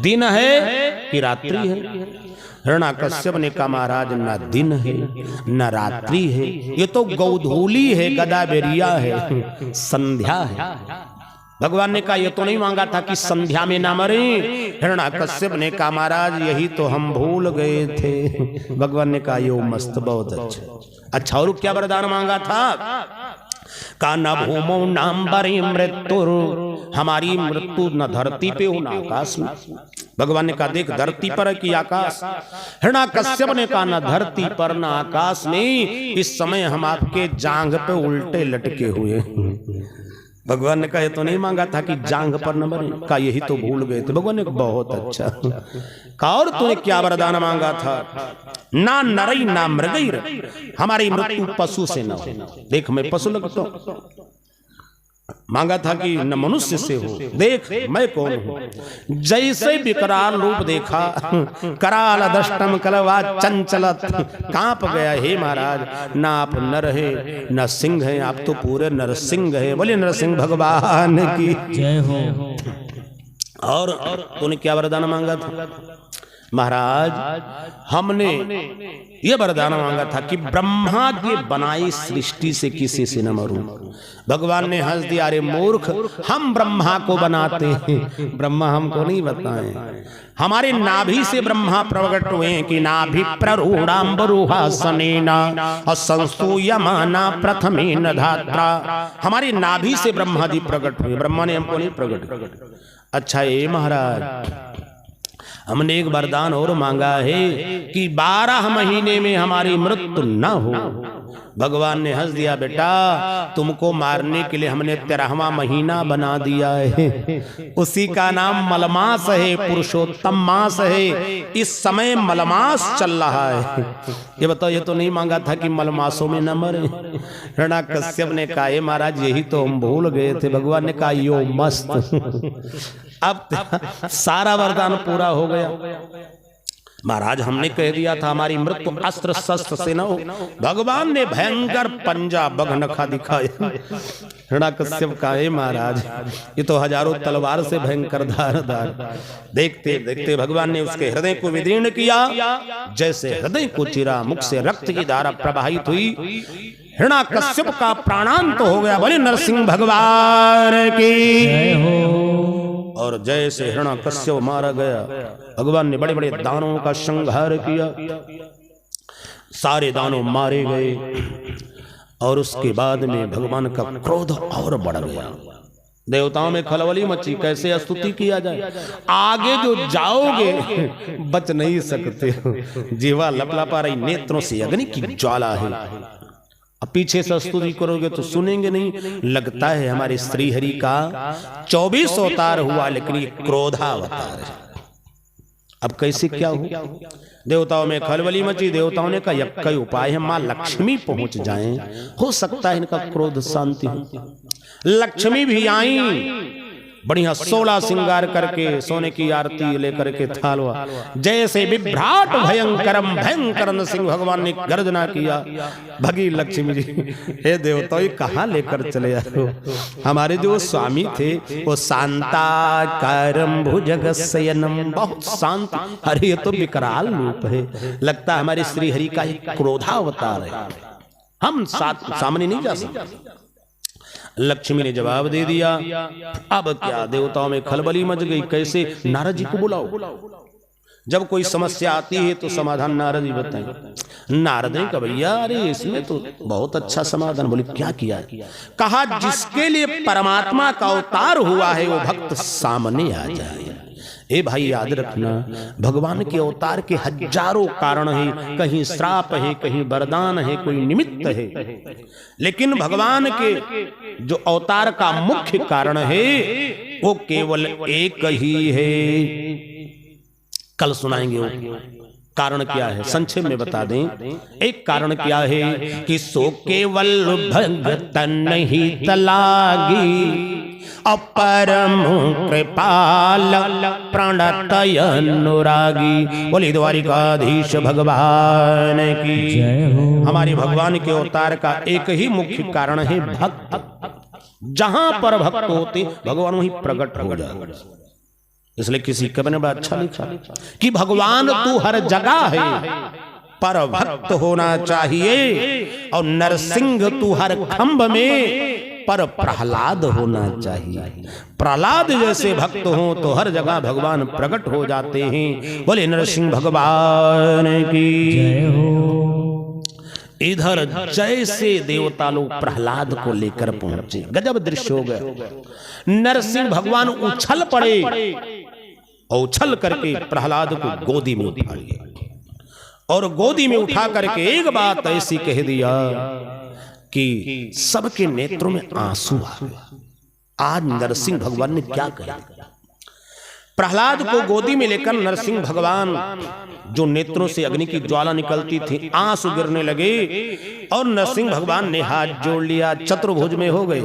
[SPEAKER 1] दिन है कि रात्रि है। हिरण्यकश्यप ने कहा महाराज न दिन है न रात्रि है, ये तो गौधूली है, गदा बेरिया है, संध्या है। भगवान ने कहा ये तो नहीं मांगा था कि संध्या में ना मरे। हिरण्यकश्यप ने कहा महाराज यही तो हम भूल गए थे। भगवान ने कहा यो मस्त, बहुत अच्छा। और क्या वरदान मांगा था? का न भूमो नाम बरी मृत्यु, हमारी मृत्यु न धरती पे हो न आकाश में। भगवान ने कहा देख धरती पर है कि आकाश। हिरण्याकश्यप ने कहा ना धरती पर ना आकाश में, इस समय हम आपके जांघ पे उल्टे लटके हुए। भगवान ने कहा ये तो नहीं मांगा था कि जांघ पर न मरे, कहा यही तो भूल गए थे। भगवान ने कहा बहुत अच्छा। कहा और तूने क्या वरदान मांगा था? ना नरई ना मृगैर, हमारी मृत्यु पशु से न हो। देख मैं पशु लगता हूं, मांगा था कि न मनुष्य से हो। देख मैं कौन हूं। जैसे विकराल रूप देखा, कराल दष्टम कलवा चंचलत, कांप गया। हे महाराज ना आप नर है न सिंह है, आप तो पूरे नरसिंह है। बोले नरसिंह भगवान की
[SPEAKER 2] जय हो।
[SPEAKER 1] और तूने क्या वरदान मांगा था? महाराज हमने ये वरदान मांगा था कि ब्रह्मा की बनाई सृष्टि से किसी से न मरूं। भगवान ने हंस दिया, अरे मूर्ख, हम ब्रह्मा को बनाते हैं, ब्रह्मा हमको नहीं बताएं। हमारे नाभि से ब्रह्मा प्रकट हुए कि नाभि प्ररूढ़ाम्बरुहासनेना असंस्तूयमाना प्रथमेन धात्रा। हमारे नाभि से ब्रह्मा जी प्रकट हुए, ब्रह्मा ने हमको नहीं प्रकट। अच्छा ये महाराज हमने एक वरदान और मांगा है कि 12 महीने में हमारी मृत्यु न हो। भगवान ने हंस दिया, बेटा तुमको मारने के लिए हमने 13वां महीना बना दिया है, उसी का नाम मलमास है, पुरुषोत्तम मास है। इस समय मलमास चल रहा है। ये बताओ, ये तो नहीं मांगा था कि मलमासों में न मरे। हिरण्याकश्यप ने कहा महाराज यही तो हम भूल गए थे। भगवान ने कहा यो मस्त, अब सारा वरदान पूरा हो गया। महाराज हमने कह दिया था हमारी मृत्यु अस्त्र शस्त्र से न हो। भगवान ने भयंकर पंजा बघनखा दिखाया। हिरण्याकश्यप का हे महाराज ये तो हजारों तलवार से भयंकर धारदार। देखते देखते भगवान ने उसके हृदय को विदीर्ण किया। जैसे हृदय को चीरा, मुख से रक्त की धारा प्रवाहित हुई। हिरण्याकश्यप का प्राणांत हो गया। बोले नरसिंह भगवान की। और जैसे हिरण्याकश्यप मारा गया, भगवान ने बड़े बड़े दानों का संहार किया। सारे दानव मारे गए और उसके बाद में भगवान का क्रोध और बढ़ गया। देवताओं में खलबली मची, कैसे स्तुति किया जाए। आगे जो जाओगे बच नहीं सकते हो, जीवा लपलपा रही, नेत्रों से अग्नि की ज्वाला है। अब पीछे से स्तुति करोगे तो सुनेंगे नहीं। लगता है हमारे श्री हरि का 24 अवतार हुआ, लेकिन ये क्रोधावतार है। अब कैसे क्या हो? देवताओं में खलबली मची। देवताओं ने कहा यह कई उपाय है, मां लक्ष्मी पहुंच जाएं, हो सकता है इनका क्रोध शांति हो। लक्ष्मी भी आई, बढ़िया 16 श्रृंगार करके, सोने की आरती लेकर के थालवा। जैसे विभ्राट भयंकरम भयंकर नरसिंह भगवान ने गर्जना किया। भगी लक्ष्मी जी, हे देवताओं कहाँ लेकर चले आए? हमारे जो स्वामी थे वो शांताकारं भुजगशयनम, बहुत शांत। अरे ये तो विकराल रूप है, लगता है हमारे श्री हरि का ही क्रोधावतार है, हम सामने नहीं जा सकते। लक्ष्मी ने जवाब दे दिया। अब क्या, देवताओं में खलबली मच गई। कैसे? नारद जी को बुलाओ। जब कोई समस्या आती है तो समाधान नारद जी बताएं। नारद ने कहा भैया अरे इसमें तो बहुत अच्छा समाधान। बोले क्या किया? कहा जिसके लिए परमात्मा का अवतार हुआ है वो भक्त सामने आ जाए। ए भाई याद रखना, भगवान के अवतार के हजारों कारण हैं। कहीं श्राप है, कहीं वरदान है, कोई निमित्त है, लेकिन भगवान के जो अवतार का मुख्य कारण है वो केवल एक ही है। कल सुनाएंगे वो कारण क्या है, संक्षेप में बता दें। एक कारण क्या है कि सो केवल भगत नहीं तलागी, अपरम कृपाल प्रणतय अनुरागी। बोली द्वारिकाधीश भगवान की जय हो। हमारे भगवान के अवतार का एक ही मुख्य कारण है भक्त। जहां पर भक्त होते भगवान वहीं प्रकट हो जाते। इसलिए किसी कवि ने बड़ा अच्छा लिखा कि भगवान तू हर जगह है, पर भक्त होना चाहिए। और नरसिंह तू हर खंभ में, पर प्रहलाद होना चाहिए। प्रहलाद जैसे भक्त हो तो हर जगह भगवान प्रकट हो जाते हैं। बोले नरसिंह भगवान की जय हो। इधर जैसे देवता लोग प्रहलाद को लेकर पहुंचे, गजब दृश्य हो गया। नरसिंह भगवान उछल पड़े और उछल करके प्रहलाद को गोदी में उठा लिया और गोदी में उठा करके एक बात ऐसी कह दिया कि सबके नेत्रों में आंसू आ गए। आज नरसिंह भगवान ने क्या कहा। प्रहलाद को गोदी में लेकर नरसिंह भगवान, जो नेत्रों से अग्नि की ज्वाला निकलती थी, आंसू गिरने लगे और नरसिंह भगवान ने हाथ जोड़ लिया, चतुर्भुज में हो गए।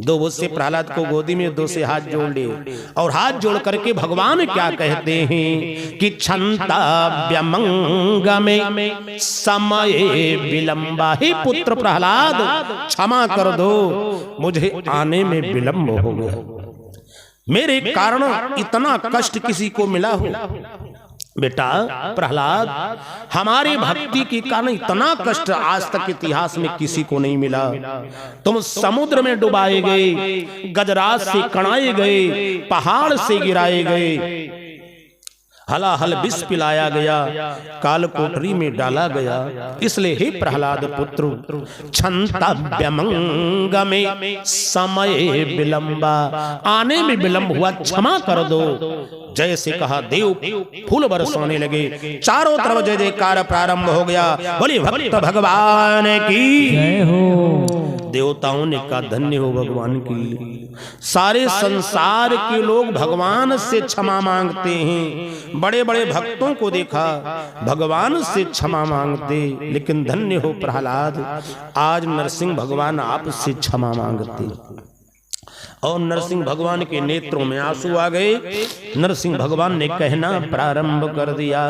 [SPEAKER 1] दो भुज से प्रहलाद को गोदी में, दो से हाथ जोड़ लिए और हाथ जोड़ करके भगवान क्या कहते हैं कि क्षंताव्यमंग में समय विलंबा। हे पुत्र प्रहलाद, क्षमा कर दो, मुझे आने में विलंब हो गया। मेरे कारण इतना कष्ट किसी को मिला हो। बेटा प्रहलाद, हमारे भक्ति के कारण इतना कष्ट आज तक इतिहास में किसी को नहीं मिला। तुम समुद्र में डुबाए गए, गजराज से कणाए गए, पहाड़ से गिराए गए, हलाहल विष पिलाया गया, काल कोठरी में डाला गया। इसलिए हे प्रहलाद पुत्र, क्षंताव्यमंग में समय विलंबा, आने में विलंब हुआ, क्षमा कर दो। जैसे कहा देव फूल बरसाने लगे, चारों तरफ जय जयकार प्रारंभ हो गया। बोलिए भक्त भगवान की
[SPEAKER 2] जय हो।
[SPEAKER 1] देवताओं ने कहा धन्य हो भगवान की। सारे संसार के लोग भगवान से क्षमा मांगते हैं। बड़े बड़े भक्तों को देखा भगवान से क्षमा मांगते, लेकिन धन्य हो प्रहलाद, आज नरसिंह भगवान आपसे क्षमा मांगते। और नरसिंह भगवान के नेत्रों में आंसू आ गए। नरसिंह भगवान ने कहना प्रारंभ कर दिया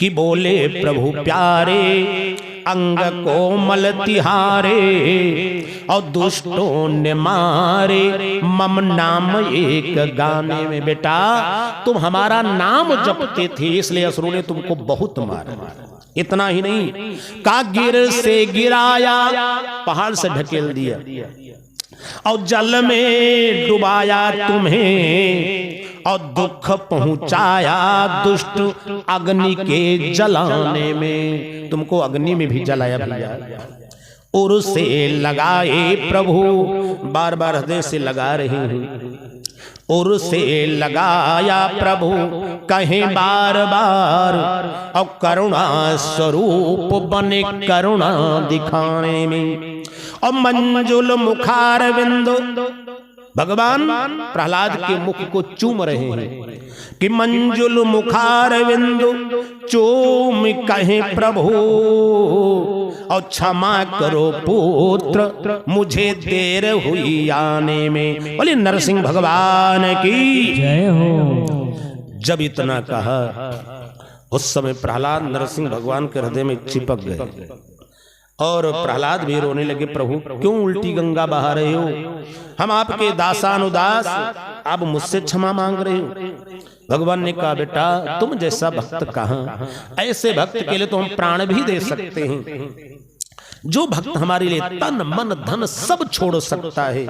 [SPEAKER 1] कि बोले प्रभु प्यारे, अंग कोमल तिहारे, और दुष्टों ने मारे मम नाम एक गाने में। बेटा तुम हमारा नाम जपते थे, इसलिए असुरों ने तुमको बहुत मारा। इतना ही नहीं, कागिर से गिराया, पहाड़ से ढकेल दिया, और जल में डुबाया तुम्हें, और दुख पहुंचाया दुष्ट अग्नि के जलाने में। तुमको अग्नि में भी जलाया भैया। उर से लगाए प्रभु, बार बार हृदय से लगा रहे हैं। उर से लगाया प्रभु कहें बार बार, और करुणा स्वरूप बने करुणा दिखाने में। और मंजुल मुखार बिंदु, भगवान प्रहलाद के मुख को चूम रहे हैं कि मंजुल मुखार बिंदु चूम कहे प्रभु, और क्षमा करो पुत्र मुझे देर हुई आने में। बोले नरसिंह भगवान की
[SPEAKER 2] जय हो।
[SPEAKER 1] जब इतना कहा, उस समय प्रहलाद नरसिंह भगवान के हृदय में चिपक गए और प्रहलाद भी रोने लगे। प्रभु क्यों उल्टी गंगा बहा रहे हो? हम आपके दासानुदास, आप मुझसे क्षमा मांग रहे हो। भगवान ने कहा बेटा तुम जैसा भक्त कहाँ, ऐसे भक्त के लिए तो हम प्राण भी दे सकते हैं। जो भक्त हमारे लिए तन मन धन सब छोड़ सकता है,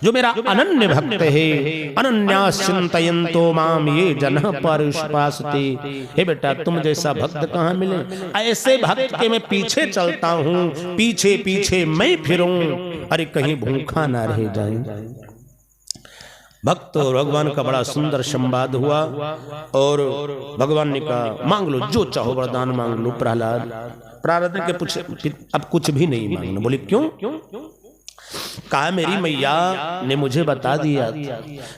[SPEAKER 1] जो मेरा अनन्य भक्त है, अनन्या चिंतयन्तो माम ये जनः परुष्पासते। हे बेटा तुम जैसा भक्त कहाँ मिले? ऐसे भक्त के मैं पीछे चलता हूँ, पीछे पीछे मैं फिरूं, अरे कहीं भूखा ना रह जाए। भक्त और भगवान का बड़ा सुंदर संवाद हुआ और भगवान ने कहा मांग लो जो चाहो वरदान मांग लो। प्रहलाद के पूछे अब कुछ भी नहीं मांगना। बोले क्यों? कहा मेरी मैया ने मुझे बता दिया,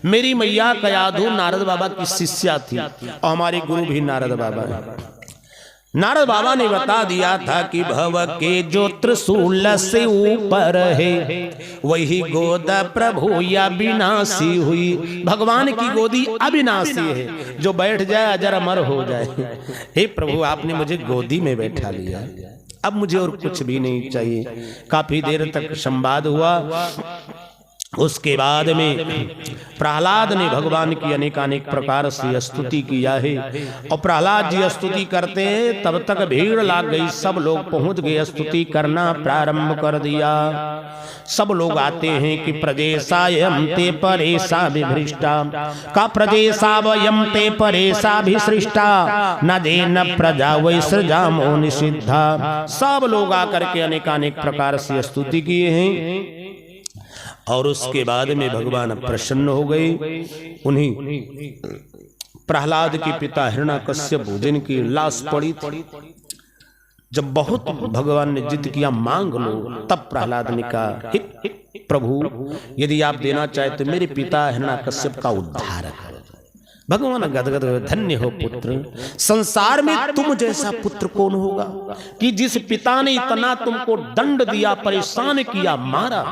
[SPEAKER 1] मेरी मैया कयाधु नारद बाबा की शिष्या थी और हमारे गुरु भी नारद बाबा है। नारद बाबा ने बता दिया था कि भव के जो त्रिशूल से ऊपर है वही गोद प्रभु या विनाशी हुई। भगवान की गोदी अविनाशी है, जो बैठ जाए अजर अमर हो जाए। हे प्रभु आपने मुझे गोदी में बैठा लिया, अब मुझे और कुछ भी नहीं चाहिए। काफी देर तक संवाद हुआ। उसके बाद में प्रहलाद ने भगवान की अनेकानेक प्रकार से स्तुति किया है और प्रहलाद जी स्तुति करते हैं तब तक भीड़ लाग गई। सब लोग पहुंच गए, स्तुति करना प्रारंभ कर दिया। सब लोग आते हैं कि प्रजेशायम ते परेशा विभृष्टा, का प्रजेशावयम ते परेशा विसृष्टा, न दे न प्रजा वै सृजामो निषिद्धा। सब लोग आकर के अनेकानेक प्रकार से स्तुति किए हैं और उसके बाद में भगवान प्रसन्न हो गए। उन्हीं प्रहलाद के पिता हिरण्यकश्यप जिनकी लाश पड़ी थी, जब बहुत भगवान ने जिद किया मांग लो, तब प्रहलाद ने कहा हे प्रभु यदि आप देना चाहे तो मेरे पिता हिरण्यकश्यप का उद्धार करो। भगवान गदगद धन्य हो पुत्र, संसार में तुम जैसा पुत्र कौन होगा कि जिस पिता ने इतना तुमको दंड दिया, परेशान किया, मारा,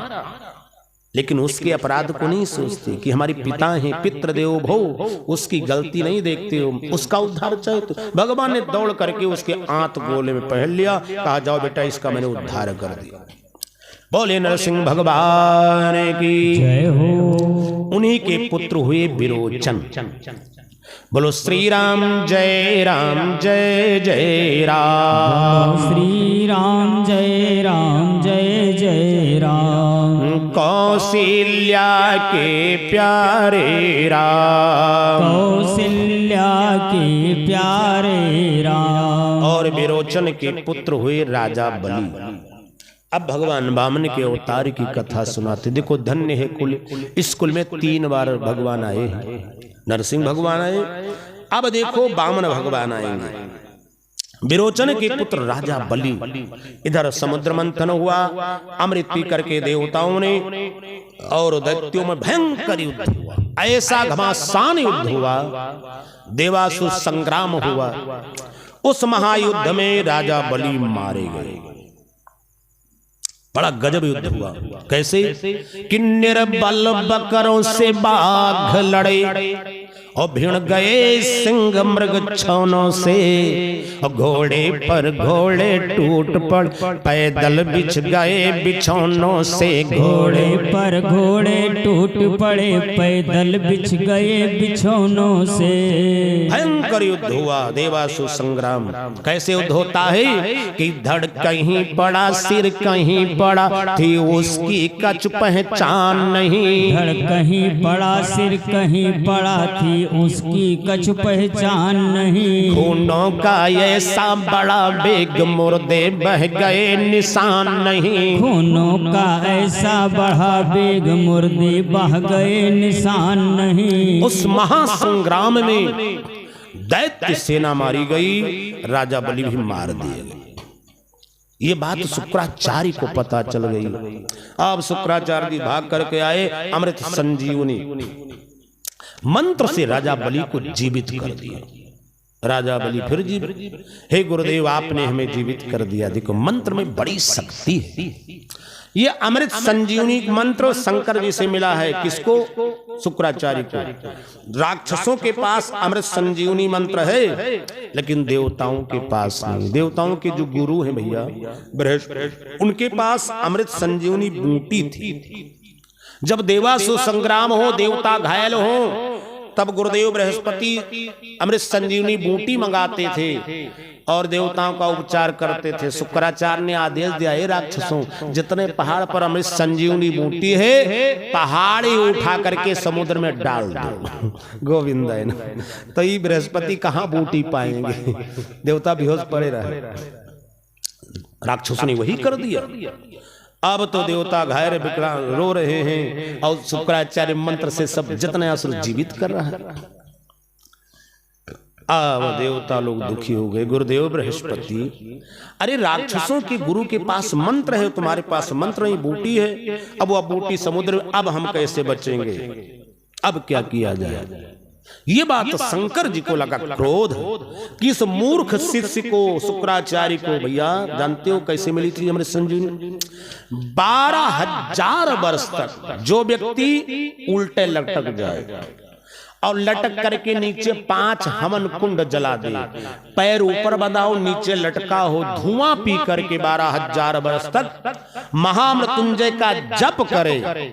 [SPEAKER 1] लेकिन उसके अपराध को नहीं सोचते कि हमारे पिता हैं, पितृदेवो भव, उसकी गलती नहीं देखते हो, उसका उद्धार चाहे तो। भगवान ने दौड़ करके उसके आंत गोले में पहन लिया, कहा जाओ बेटा इसका मैंने उद्धार कर दिया। बोले नरसिंह भगवान की
[SPEAKER 2] जय हो।
[SPEAKER 1] उन्हीं के पुत्र हुए विरोचन। बोलो श्री राम जय राम जय जय राम।
[SPEAKER 2] श्री राम जय राम जय जय राम।
[SPEAKER 1] कौशल्या के प्यारे राम,
[SPEAKER 2] कौशल्या के प्यारे राम।
[SPEAKER 1] और विरोचन के पुत्र हुए राजा बलि। अब भगवान वामन के अवतार की कथा सुनाते। देखो धन्य है कुल, इस कुल में 3 बार भगवान आए हैं। नरसिंह भगवान आए, अब देखो वामन भगवान आएंगे। विरोचन के पुत्र राजा बलि, इधर समुद्र मंथन हुआ, अमृत पी करके देवताओं ने और दैत्यों में भयंकर युद्ध हुआ। ऐसा घमासान युद्ध हुआ, देवासुर संग्राम हुआ। उस महायुद्ध में राजा बलि मारे गए। बड़ा गजब युद्ध हुआ। कैसे कि निर्बल बकरों से बाघ लड़े, और भिड़ गए सिंह मृग छौनों से, और घोड़े पर घोड़े टूट पड़, पैदल बिछ गए बिछौनों से।
[SPEAKER 2] घोड़े पर घोड़े टूट पड़े, पैदल बिछ गए बिछौनों से।
[SPEAKER 1] भयंकर युद्ध हुआ, देवासुर संग्राम। कैसे युद्ध होता है कि धड़ कहीं पड़ा, सिर कहीं पड़ा, थी उसकी कछ पहचान नहीं।
[SPEAKER 2] धड़ कहीं पड़ा, सिर कहीं पड़ा, थी उसकी कछु पहचान नहीं।
[SPEAKER 1] खूनों का ऐसा बड़ा वेग, मुर्दे बह गए निशान नहीं।
[SPEAKER 2] खूनों का ऐसा बढ़ा वेग, मुर्दे बह गए निशान नहीं।
[SPEAKER 1] उस महासंग्राम में दैत्य सेना मारी गई, राजा बलि भी मार दिए गए। ये बात शुक्राचार्य को पता चल गई। अब शुक्राचार्य जी भाग करके आए, अमृत संजीवनी मंत्र से राजा बलि को जीवित कर दिया। राजा बलि फिर जीवित। हे गुरुदेव आपने हमें जीवित कर दिया। देखो मंत्र में बड़ी शक्ति है। ये अमृत संजीवनी मंत्र शंकर जी से मिला है। किसको? शुक्राचार्य को। राक्षसों के पास अमृत संजीवनी मंत्र है, लेकिन देवताओं के पास नहीं। देवताओं के जो गुरु हैं भैया बृहस्पति, उनके पास अमृत संजीवनी बूटी थी। जब देवासुर संग्राम हो, देवता घायल हो, तब गुरुदेव बृहस्पति अमृत संजीवनी बूटी मंगाते थे और देवताओं का उपचार करते थे। शुक्राचार्य ने आदेश दिया, हे राक्षसों, जितने पहाड़ पर अमृत संजीवनी बूटी है, पहाड़ ही उठा करके समुद्र में डाल दो। गोविंद है ना। तो ये बृहस्पति कहाँ बूटी पाएंगे? देवता बेहोश पड़े रहे। राक्षसों ने वही कर दिया। अब तो देवता घायल विकराल रो रहे हैं, और शुक्राचार्य मंत्र से सब जितने असुर जीवित कर रहा है। अब देवता लोग दुखी हो गए। गुरुदेव बृहस्पति, अरे राक्षसों के गुरु के पास मंत्र है, तुम्हारे पास मंत्र नहीं, बूटी है। अब वह बूटी समुद्र में, अब हम कैसे बचेंगे? अब क्या किया जाए? ये बात शंकर जी को लगा क्रोध कि इस मूर्ख शिष्य को, शुक्राचार्य को, भैया जानते हो कैसे मिली थी अमृत संजीवनी? 12,000 वर्ष तक जो व्यक्ति उल्टे लटक जाए और लटक करके नीचे 5 हवन कुंड जला दे, पैर ऊपर बंधाओ, नीचे लटका हो, धुआं पी करके 12,000 वर्ष तक महामृत्युंजय का जप करे,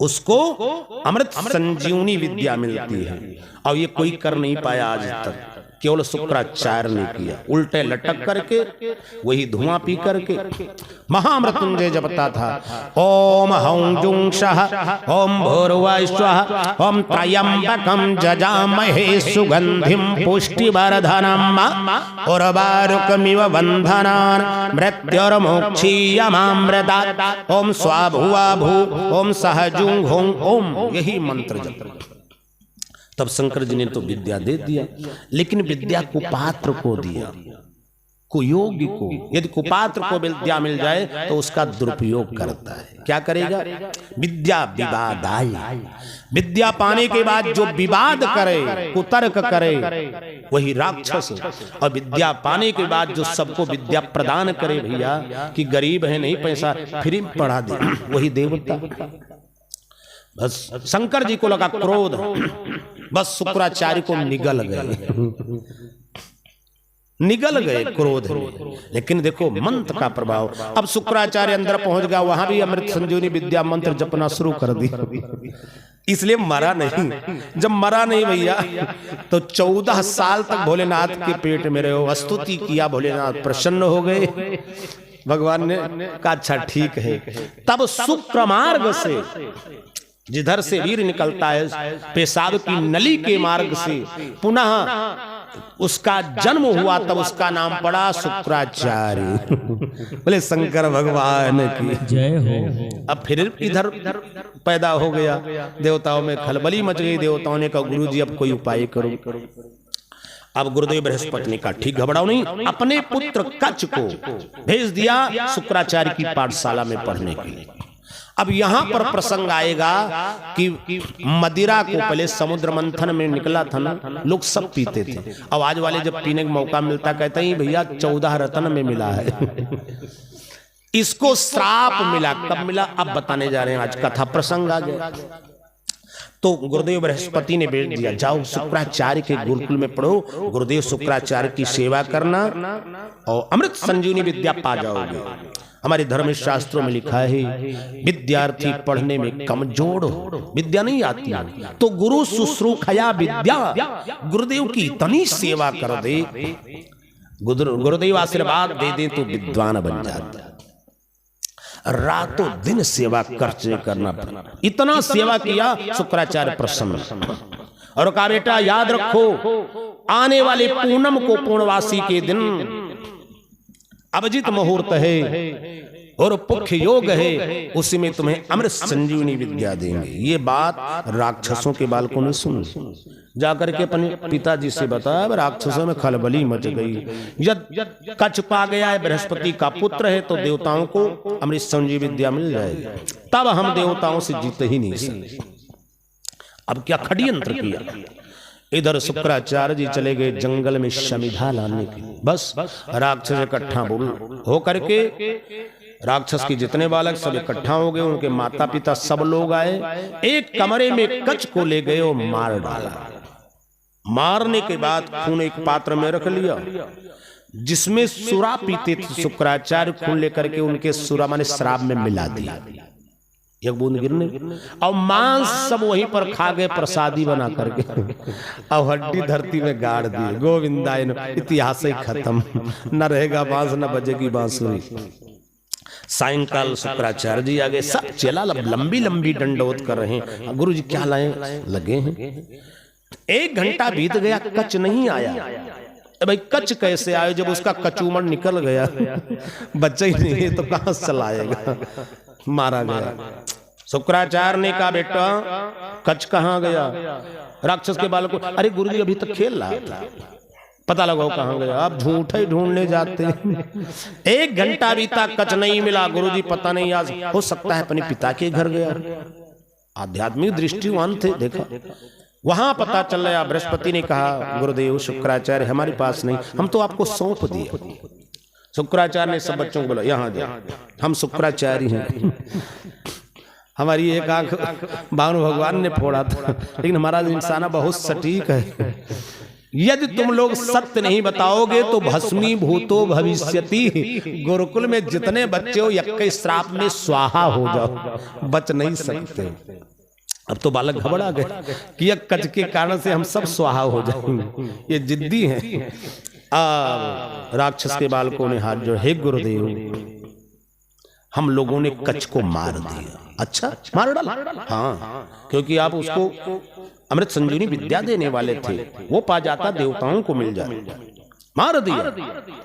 [SPEAKER 1] उसको अमृत संजीवनी विद्या मिलती है। और ये कोई कर नहीं पाया आज तक, केवल शुक्राचार्य ने किया। उल्टे लटक करके, वही धुआं पी करके महामृत्युंजय जपता था। ओम हौं जुं शः, ओम भूर्भुवः स्वः, ओम त्र्यंबकं जजामहे सुगंधिं पुष्टिवर्धनम्, उर्वारुकमिव बन्धनान् मृत्युर्मुक्षीयमामृतात्। ओम स्वाभुवा भू, ओम सह जुं हुं ओम। यही मंत्र जप। तब शंकर जी ने तो विद्या दे दिया, लेकिन विद्या कुपात्र को दिया, कुयोगी को। यदि कुपात्र को विद्या मिल जाए तो उसका दुरुपयोग करता है। क्या करेगा? विद्या विवादाय, विद्या पाने के बाद जो विवाद करे, कुतर्क करे, वही राक्षस। और विद्या पाने के बाद जो सबको विद्या प्रदान करे, भैया कि गरीब है नहीं पैसा, फ्री में पढ़ा दे, वही देवता। बस शंकर जी को लगा क्रोध, बस शुक्राचार्य को निगल गए क्रोध में। लेकिन देखो मंत्र का प्रभाव, अब शुक्राचार्य अंदर पहुंच गया, वहां भी अमृत संजीवनी विद्या मंत्र जपना शुरू कर दिया, इसलिए मरा नहीं। जब मरा नहीं भैया तो 14 साल तक भोलेनाथ के पेट में रहे, स्तुति किया, भोलेनाथ प्रसन्न हो गए। भगवान ने कहा अच्छा ठीक है। तब शुक्र मार्ग से, जिधर से वीर निकलता है, पेशाब की नली के मार्ग से पुनः उसका जन्म हुआ, तब उसका नाम पड़ा शुक्राचार्य। बोले शंकर भगवान की
[SPEAKER 2] जय हो।
[SPEAKER 1] अब फिर इधर पैदा हो गया, देवताओं में खलबली मच गई। देवताओं ने कहा गुरुजी अब कोई उपाय करो। अब गुरुदेव बृहस्पति ने कहा ठीक, घबराओ नहीं, अपने पुत्र कच्छ को भेज दिया शुक्राचार्य की पाठशाला में पढ़ने के लिए। अब यहां पर प्रसंग आएगा कि मदिरा को पहले समुद्र मंथन में निकला था ना, लोग सब पीते थे। अब आज वाले जब पीने का मौका मिलता कहते हैं भैया 14 रत्न में मिला है। इसको श्राप मिला, कब मिला अब बताने जा रहे हैं, आज कथा प्रसंग आ गया। तो गुरुदेव बृहस्पति ने भेज दिया, जाओ शुक्राचार्य के गुरुकुल में पढ़ो, गुरुदेव शुक्राचार्य की सेवा करना और अमृत संजीवनी विद्या पा जाओगे। हमारे धर्म शास्त्रों में लिखा है विद्यार्थी पढ़ने में कमजोर हो, विद्या नहीं आती तो गुरु शुश्रूषया विद्या, गुरुदेव की इतनी सेवा कर दे, गुरुदेव आशीर्वाद दे दे तो विद्वान बन जाता। रातों दिन सेवा करना पड़ा, इतना सेवा किया शुक्राचार्य प्रसन्न। और कहा बेटा याद रखो, आने वाले पूनम को पूर्णवासी के दिन अभिजीत मुहूर्त है और पुख्य योग है, उसी में तुम्हें अमृत संजीवनी विद्या देंगे। ये बात राक्षसों के बालकों ने सुन, जाकर के अपने पिताजी से बताया, राक्षसों में खलबली मच गई। यदि कच्छ पा गया है, बृहस्पति का पुत्र है, तो देवताओं को अमृत संजीवनी विद्या मिल जाएगी, तब हम देवताओं से जीत ही नहीं सकते। अब क्या षड्यंत्र किया, इधर शुक्राचार्य जी चले गए जंगल में शमिधा लाने के। बस राक्षस इकट्ठा हो करके, राक्षस के जितने बालक सब इकट्ठा हो गए, उनके माता पिता सब लोग आए, एक कमरे में कच्छ को ले गए और मार डाला। मारने के बाद खून एक पात्र में रख लिया, जिसमें सुरा पीते थे शुक्राचार्य, खून लेकर के उनके सुरा माने शराब में मिला दिया, एक बूंद गिरने, और मांस सब वहीं पर खा गए प्रसादी बना करके, और हड्डी धरती में गाड़ दी। गोविंदाय नमः, इतिहास ही खत्म, न रहेगा बांस न बजेगी बांसुरी। सायंकाल शुक्राचार्य जी आ गए, सब चला लंबी लंबी दंडवत कर रहे हैं। गुरु जी क्या लाए लगे हैं। 1 घंटा बीत गया, कच्छ नहीं आया। भाई कच्छ कैसे आए, जब उसका कचूमर निकल गया, बच्चा ही नहीं तो कहां से लाएगा, मारा गया। शुक्राचार्य ने कहा बेटा कच्छ कहां गया। राक्षस के बालक को, अरे गुरुजी अभी तक खेल रहा था, पता लगाओ कहां गया। आप झूठ ही ढूंढने जाते हैं। 1 घंटा बीता, कच्छ नहीं मिला। गुरुजी पता नहीं, आज हो सकता है अपने पिता के घर गया। आध्यात्मिक दृष्टिवान थे, देखा वहां पता चल रहा। बृहस्पति ने कहा गुरुदेव शुक्राचार्य हमारे पास नहीं, हम तो आपको सौंप दिए। शुक्राचार्य ने सब बच्चों को बोला यहाँ जाओ, हम शुक्राचार्य हैं। हमारी एक आंख भानु भगवान ने फोड़ा था, लेकिन हमारा इंसाना बहुत सटीक है। यदि तुम लोग सत्य नहीं बताओगे तो भस्मी भूतो भविष्यति, गुरुकुल में जितने बच्चे हो यक्के श्राप में स्वाहा हो जाओ, बच नहीं सकते। अब तो बालक घबरा गए कि यह कच्छ के कारण से हम सब स्वाहा हो जाएंगे, ये जिद्दी है। राक्षस के बालकों ने हाथ जोड़े, हे गुरुदेव हम लोगों ने कच्छ को मार दिया। अच्छा मार डाला? हाँ, क्योंकि आप उसको अमृत संजीवनी विद्या देने वाले थे, वो पा जाता देवताओं को मिल जाए। मार दिया?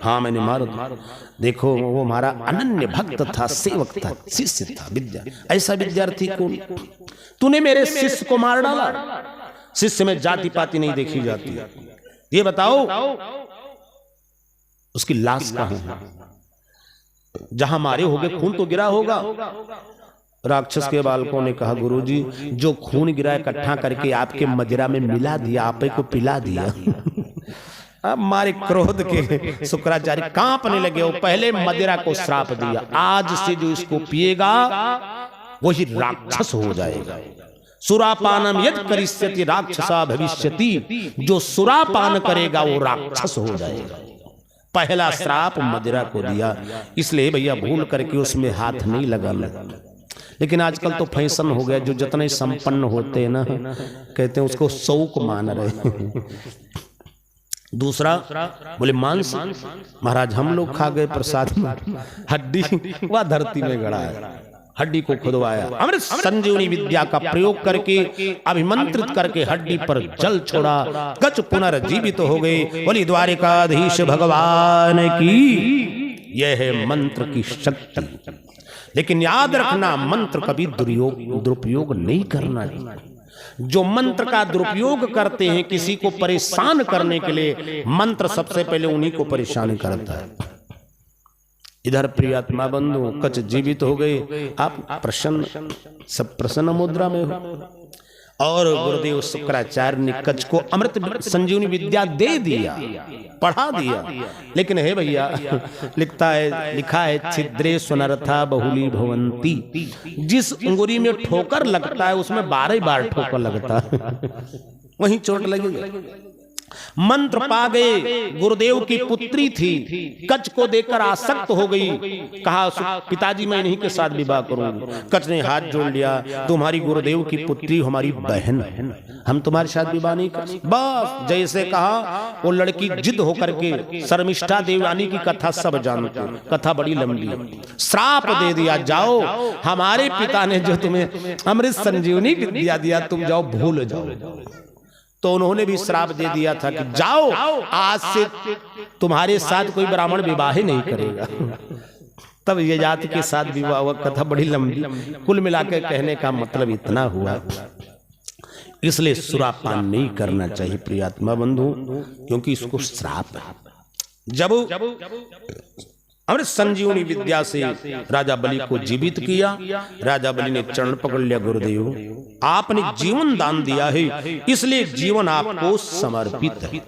[SPEAKER 1] हाँ मैंने मार दिया। देखो वो हमारा अनन्य भक्त था, सेवक था, शिष्य था, विद्या। ऐसा विद्यार्थी कौन? तूने मेरे शिष्य को मार डाला? शिष्य में जाति पाति नहीं देखी जाती। ये बताओ उसकी लाश कहां है? जहां मारे होगे खून तो गिरा होगा। राक्षस के बालकों ने कहा गुरुजी जो खून गिरा इकट्ठा करके आपके मदिरा में मिला दिया, आपे को पिला दिया। अब मारे क्रोध के शुक्राचार्य कांपने लगे। वो पहले मदिरा को श्राप दिया, आज से जो इसको पिएगा वही राक्षस हो जाएगा। सुरापानम यद करिष्यति राक्षसा भविष्यति, जो सुरापान करेगा वो राक्षस हो जाएगा। पहला श्राप मदिरा को दिया। इसलिए भैया भूल करके उसमें हाथ नहीं लगाना। लेकिन आजकल तो फैशन हो गया, जो जितने संपन्न होते हैं ना कहते हैं उसको शौक मान रहे। दूसरा बोले मांस, महाराज हम लोग खा गए प्रसाद में, हड्डी वह धरती में गड़ा है, हड्डी को खुदवाया, अमृत संजीवनी विद्या का प्रयोग करके अभिमंत्रित करके हड्डी पर जल छोड़ा, कच पुनर्जीवित हो गए। बोली द्वारिकाधीश भगवान की। यह है मंत्र की शक्ति। लेकिन याद रखना मंत्र कभी दुरुपयोग नहीं करना। जो मंत्र का दुरुपयोग करते हैं किसी को परेशान करने के लिए, मंत्र सबसे पहले उन्हीं को परेशान करता है। इधर प्रियात्मा बंधु कच जीवित हो गए। आप प्रसन्न, सब प्रसन्न मुद्रा में हो। और गुरुदेव शुक्राचार्य ने कच को अमृत संजीवनी विद्या दे दिया, पढ़ा दिया। लेकिन है भैया लिखा है छिद्रे स्वनरथा बहुली भवंती, जिस अंगुरी में ठोकर लगता है उसमें 12 बार ठोकर लगता है, वहीं चोट लगेगी। मंत्र पा गए। गुरुदेव की पुत्री थी, कच को देकर आसक्त हो गई। कहा पिताजी मैं इन्हीं के साथ विवाह करूंगी। कच ने हाथ जोड़ लिया, तुम्हारी गुरुदेव की पुत्री हमारी बहन है, हम तुम्हारे साथ विवाह नहीं कर। बस जैसे कहा वो लड़की जिद होकर के, शर्मिष्ठा देवयानी की कथा सब जानते, कथा बड़ी लंबी, श्राप दे दिया, जाओ हमारे पिता ने जो तुम्हें अमृत संजीवनी विद्या दिया तुम जाओ भूल जाओ। तो उन्होंने भी श्राप दे दिया था कि जाओ आज से तुम्हारे साथ कोई ब्राह्मण विवाह ही नहीं करेगा। तब ये जाति के साथ विवाह हुआ। कथा बड़ी लंबी, कुल मिलाकर कहने का मतलब इतना हुआ। इसलिए सुरापान नहीं करना चाहिए प्रियात्मा बंधु, क्योंकि इसको श्राप है। जब अमृत संजीवनी विद्या से राजा बलि को जीवित किया, राजा बलि ने चरण पकड़ लिया, गुरुदेव आपने जीवन दान दिया है, इसलिए जीवन आपको समर्पित है।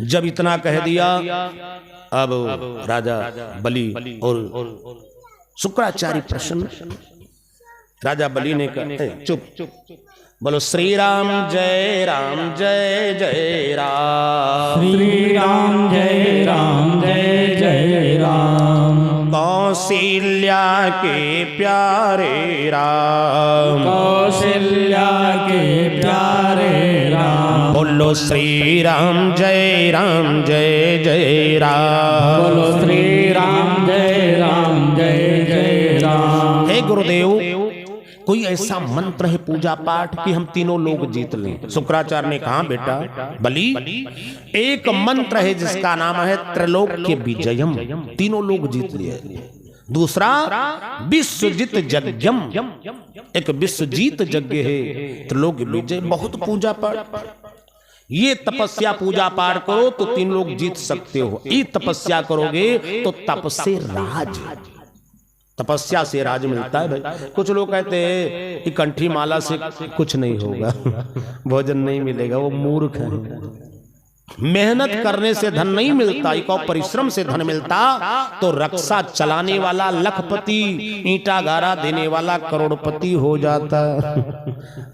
[SPEAKER 1] जब इतना कह दिया, अब राजा बलि और शुक्राचार्य प्रसन्न। राजा बलि ने कहा चुप, बोलो श्री राम जय राम जय जय राम,
[SPEAKER 2] श्री राम जय राम जय जय राम।
[SPEAKER 1] कौशल्या के प्यारे राम,
[SPEAKER 2] कौशल्या के प्यारे राम।
[SPEAKER 1] बोलो श्री राम जय राम जय जय राम,
[SPEAKER 2] बोलो श्री राम जय राम जय जय राम।
[SPEAKER 1] हे गुरुदेव कोई ऐसा मंत्र है पूजा पाठ कि हम तीनों लोग जीत लें। शुक्राचार्य ने कहा बेटा बलि एक मंत्र है जिसका नाम है त्रैलोक्य विजयम, तीनों लोग जीत लिए। दूसरा विश्वजीत यज्ञम, एक विश्वजीत यज्ञ है, त्रिलोक्य विजय। बहुत पूजा पाठ, ये तपस्या पूजा पाठ करो तो तीन लोग जीत सकते हो। ये तपस्या करोगे तो तप से राज, तपस्या से राज मिलता है भाई। कुछ लोग कहते हैं कि कंठी माला से कुछ नहीं होगा, भोजन नहीं मिलेगा, वो मूर्ख है। मेहनत करने से धन नहीं मिलता, एक और परिश्रम से धन मिलता। तो रक्षा चलाने वाला लखपति, ईंटा गारा देने वाला करोड़पति हो जाता।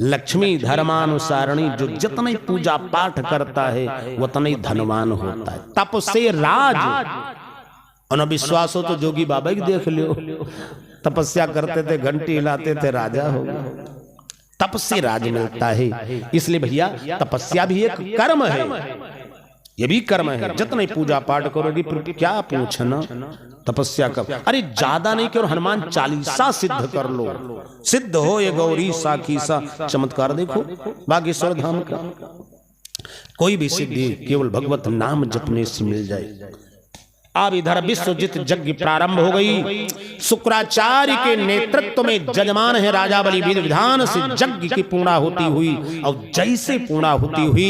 [SPEAKER 1] लक्ष्मी धर्मानुसारणी, जो जितने पूजा पाठ करता है उतने धनवान होता है। तप से राज। और विश्वास हो तो जोगी बाबा की देख लियो, तपस्या करते थे, घंटी हिलाते थे, राजा हो गया। तप से राज मिलता है। इसलिए भैया तपस्या भी एक कर्म है, ये भी कर्म है। जितने पूजा पाठ करोगे फिर क्या पूछना, तपस्या कर। अरे ज्यादा नहीं कि और हनुमान चालीसा सिद्ध कर लो, सिद्ध हो ये गौरी साखी सा चमत्कार देखो बागेश्वर धाम का। कोई भी सिद्धि केवल भगवत नाम जपने से मिल जाए। अब इधर विश्वजित यज्ञ प्रारंभ हो गई। शुक्राचार्य के नेतृत्व में जजमान है राजा बलि विधि विधान से यज्ञ की पूर्णाहुति हुई और जैसे पूर्णाहुति हुई